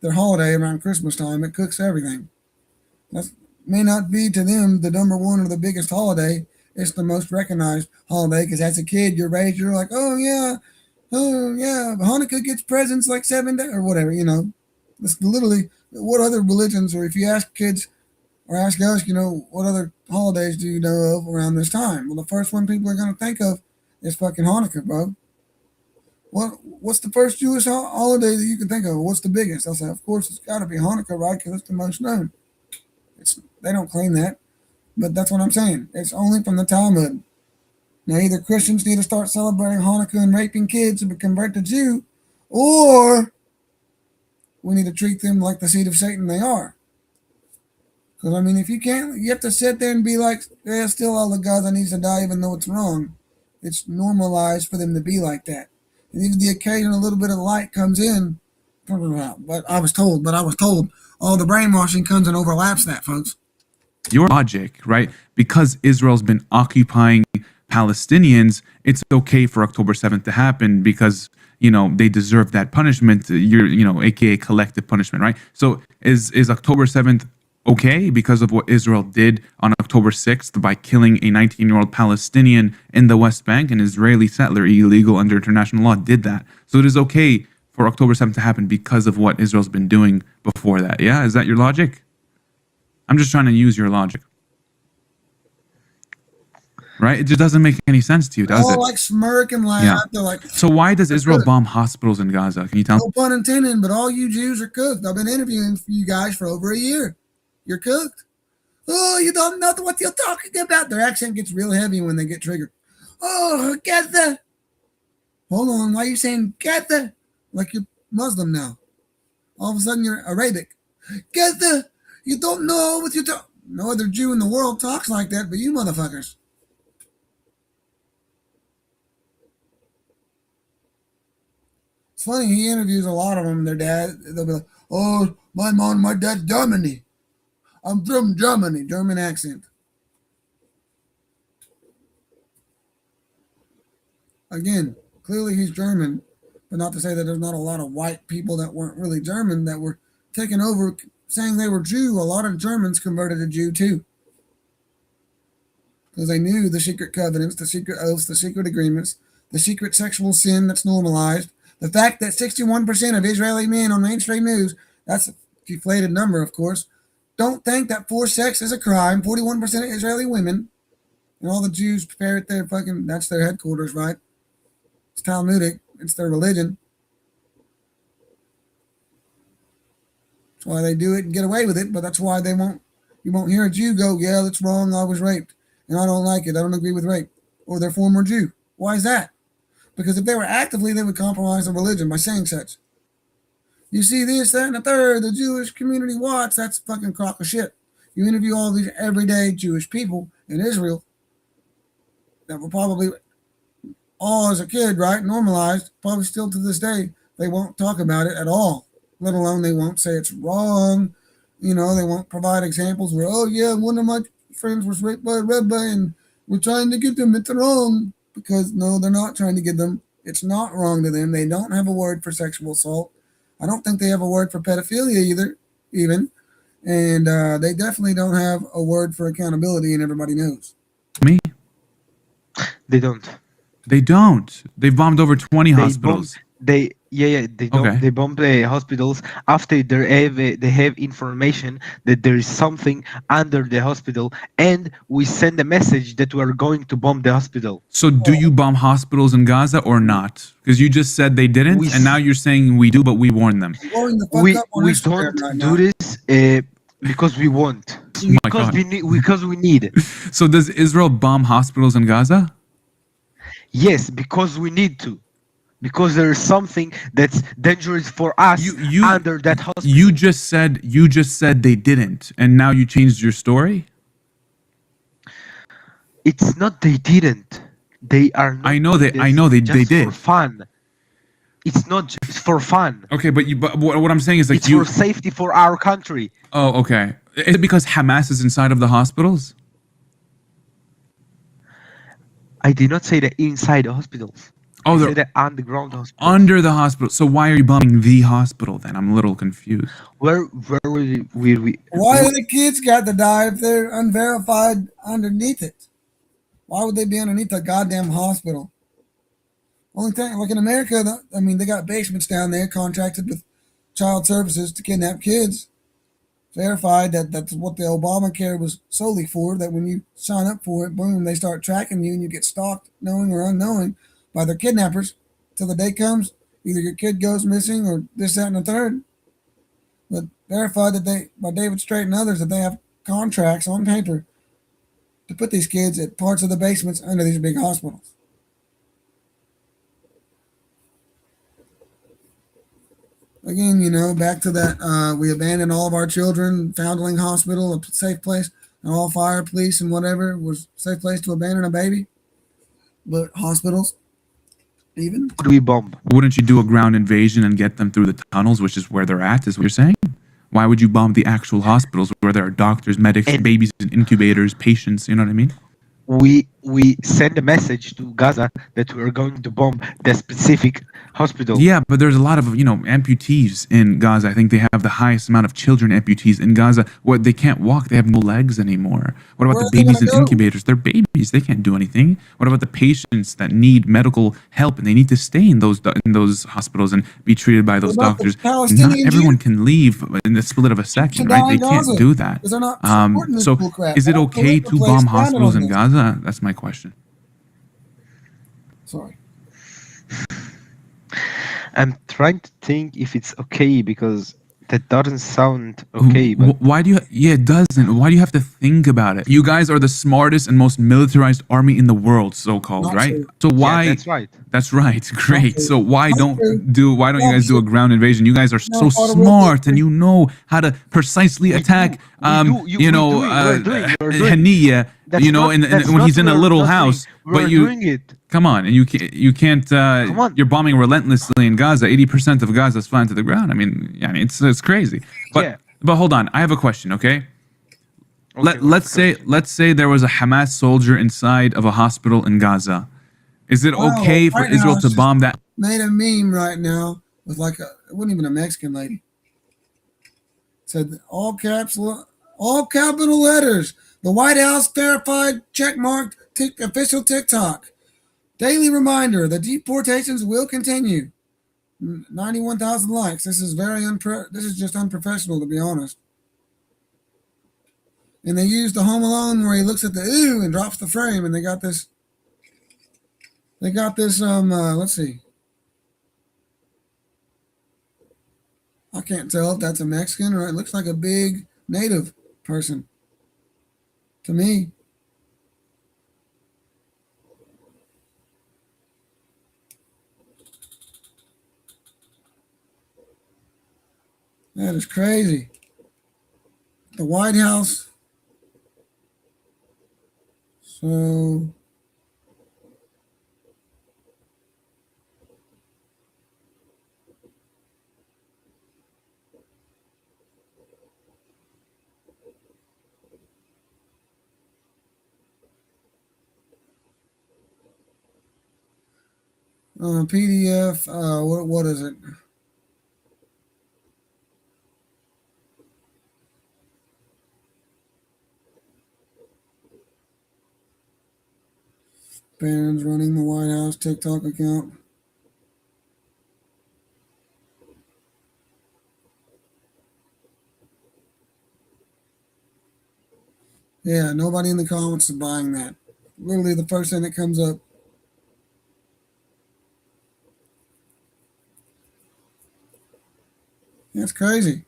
holiday around Christmas time. It cooks everything. That may not be to them the number one or the biggest holiday. It's the most recognized holiday because as a kid, you're raised, you're like, oh yeah, Hanukkah gets presents like 7 days or whatever, It's literally what other religions, or if you ask kids or ask us, what other holidays do you know of around this time? Well, the first one people are going to think of is fucking Hanukkah, bro. What's the first Jewish holiday that you can think of? What's the biggest? I'll say, of course, it's got to be Hanukkah, right? Because it's the most known. They don't claim that. But that's what I'm saying. It's only from the Talmud. Now, either Christians need to start celebrating Hanukkah and raping kids and convert to Jew, or we need to treat them like the seed of Satan they are. Because, I mean, if you can't, you have to sit there and be like, yeah, still all the Gaza needs to die even though it's wrong. It's normalized for them to be like that. And even the occasional little bit of light comes in, But I was told. All the brainwashing comes and overlaps that, folks.
Your logic, right? Because Israel's been occupying Palestinians, it's okay for October 7th to happen because, they deserve that punishment. AKA collective punishment, right? So is October 7th okay because of what Israel did on October 6th by killing a 19-year-old Palestinian in the West Bank? An Israeli settler, illegal under international law, did that. So it is okay for October 7th to happen because of what Israel's been doing before that. Yeah? Is that your logic? I'm just trying to use your logic. Right? It just doesn't make any sense to you, does it?
All like smirk and laugh.
Yeah.
They're like,
so why does Israel bomb hospitals in Gaza? Can you tell?
No pun intended, but all you Jews are cooked. I've been interviewing you guys for over a year. You're cooked. Oh, you don't know what you're talking about. Their accent gets real heavy when they get triggered. Oh, Gaza. Hold on. Why are you saying Gaza? Like you're Muslim now. All of a sudden you're Arabic. Gaza. You don't know what you're talking. No other Jew in the world talks like that, but you motherfuckers. It's funny, he interviews a lot of them. Their dad, they'll be like, oh, my mom, my dad's Germany. I'm from Germany, German accent. Again, clearly he's German, but not to say that there's not a lot of white people that weren't really German that were taken over saying they were Jew. A lot of Germans converted to Jew too. Because they knew the secret covenants, the secret oaths, the secret agreements, the secret sexual sin that's normalized. The fact that 61% of Israeli men on mainstream news, that's a deflated number, of course, don't think that forced sex is a crime. 41% of Israeli women, and all the Jews parrot their that's their headquarters, right? It's Talmudic. It's their religion. That's why they do it and get away with it, but that's why you won't hear a Jew go, yeah, that's wrong, I was raped, and I don't like it, I don't agree with rape, or they're former Jew. Why is that? Because if they were actively, they would compromise the religion by saying such. You see this, that, and the third, the Jewish community watch, that's fucking crock of shit. You interview all these everyday Jewish people in Israel that were probably all as a kid, right, normalized, probably still to this day, they won't talk about it at all, let alone they won't say it's wrong. They won't provide examples where, oh yeah, one of my friends was raped by a rabbi and we're trying to get them, it's wrong. Because no, they're not trying to get them. It's not wrong to them. They don't have a word for sexual assault. I don't think they have a word for pedophilia even. And they definitely don't have a word for accountability, and everybody knows.
Me?
They don't.
They don't. They've bombed over 20 hospitals.
They don't.
Okay.
They bomb the hospitals after they have information that there is something under the hospital, and we send a message that we are going to bomb the hospital.
So do you bomb hospitals in Gaza or not? Because you just said they didn't, and now you're saying we do, but we warn them.
We don't do this because we want. Because we need.
So does Israel bomb hospitals in Gaza?
Yes, because we need to. Because there is something that's dangerous for us under that hospital.
You just said they didn't, and now you changed your story?
It's not they didn't. They are not.
I know they did.
For fun. It's not just for fun.
Okay, but what I'm saying is
it's for safety for our country.
Oh, okay. Is it because Hamas is inside of the hospitals?
I did not say that inside the hospitals.
Oh,
I said that underground hospital.
Under the hospital. So why are you bombing the hospital then? I'm a little confused.
Where will we?
Why do the kids got to die if they're unverified underneath it? Why would they be underneath a goddamn hospital? Only thing, like in America, they got basements down there contracted with child services to kidnap kids. Verified that that's what the Obamacare was solely for, that when you sign up for it, boom, they start tracking you and you get stalked, knowing or unknowing, by their kidnappers till the day comes, either your kid goes missing or this, that, and the third. But verified that by David Strait and others, that they have contracts on paper to put these kids at parts of the basements under these big hospitals. Again, back to that, we abandoned all of our children, Foundling Hospital, a safe place, and all fire, police, and whatever was a safe place to abandon a baby. But hospitals, even.
Would we bomb?
Wouldn't you do a ground invasion and get them through the tunnels, which is where they're at, is what you're saying? Why would you bomb the actual hospitals where there are doctors, medics, babies in incubators, patients, you know what I mean?
We send a message to Gaza that we're going to bomb the specific hospital.
Yeah, but there's a lot of, amputees in Gaza. I think they have the highest amount of children amputees in Gaza. What, they can't walk, they have no legs anymore. What about the babies in incubators? They're babies, they can't do anything. What about the patients that need medical help and they need to stay in those hospitals and be treated by those doctors? Not everyone can leave in the split of a second, right? They can't do that. So is it okay to bomb hospitals in Gaza? That's my question.
Sorry.
I'm trying to think if it's okay because that doesn't sound okay. But
Why do you? Yeah, it doesn't. Why do you have to think about it? You guys are the smartest and most militarized army in the world, so-called, right? So why?
Yeah, that's right.
That's right. Great. So why don't you guys do a ground invasion? You guys are so smart and you know how to precisely attack. Haniya, when he's in a little house. But you come on, and you can't. You're bombing relentlessly in Gaza. 80% of Gaza is flying to the ground. I mean, it's crazy. But hold on, I have a question. Okay. Let's say there was a Hamas soldier inside of a hospital in Gaza. Is it okay for Israel to bomb that?
Made a meme right now with it wasn't even a Mexican lady. It said all capital letters. The White House verified, checkmarked, official TikTok. Daily reminder: the deportations will continue. 91,000 likes. This is this is just unprofessional, to be honest. And they used the Home Alone where he looks at the ooh and drops the frame, and they got this. Let's see. I can't tell if that's a Mexican or it looks like a big native person to me. That is crazy. The White House. So PDF, what is it? Bannon's running the White House TikTok account. Yeah, nobody in the comments is buying that. Literally the first thing that comes up. That's crazy.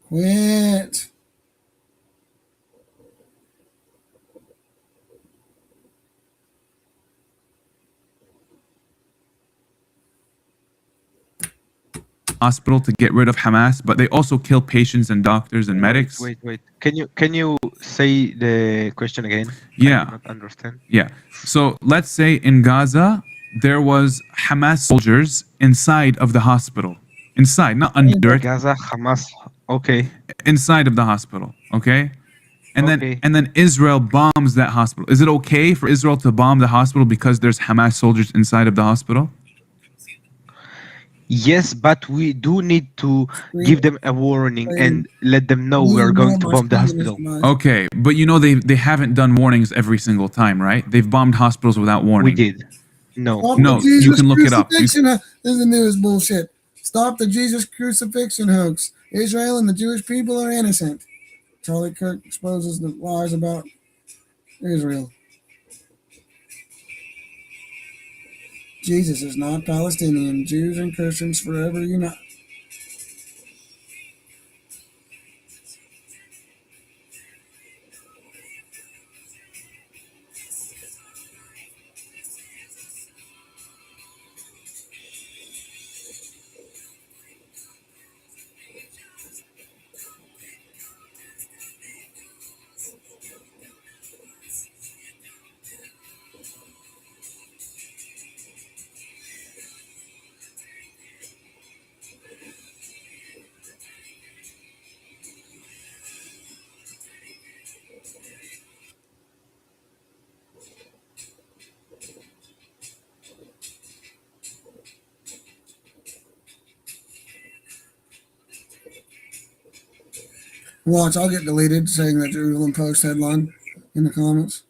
Quit.
Hospital to get rid of Hamas, but they also kill patients and doctors and medics.
Wait. Can you say the question again?
Yeah.
I do not understand.
Yeah. So let's say in Gaza there was Hamas soldiers inside of the hospital. Inside, not under it.
Gaza, Hamas. Okay.
Inside of the hospital. Okay. And then Israel bombs that hospital. Is it okay for Israel to bomb the hospital because there's Hamas soldiers inside of the hospital?
Yes, but we do need to give them a warning and let them know we're going to bomb the hospital.
Okay, but they haven't done warnings every single time, right? They've bombed hospitals without warning.
We did. No,
you can look it up.
This is the newest bullshit. Stop the Jesus crucifixion hoax. Israel and the Jewish people are innocent. Charlie Kirk exposes the lies about Israel. Jesus is not Palestinian. Jews and Christians forever unite. Watch, I'll get deleted saying that Jerusalem Post headline in the comments.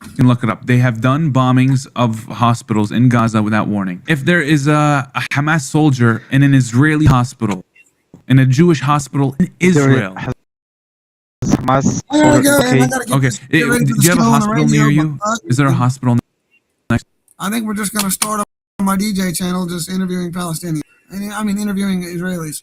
You can look it up. They have done bombings of hospitals in Gaza without warning. If there is a Hamas soldier in an Israeli hospital, in a Jewish hospital in Israel. Okay. Do you have a hospital near you? Is there a hospital next?
I think we're just going to start on my DJ channel just interviewing Palestinians. I mean, interviewing Israelis.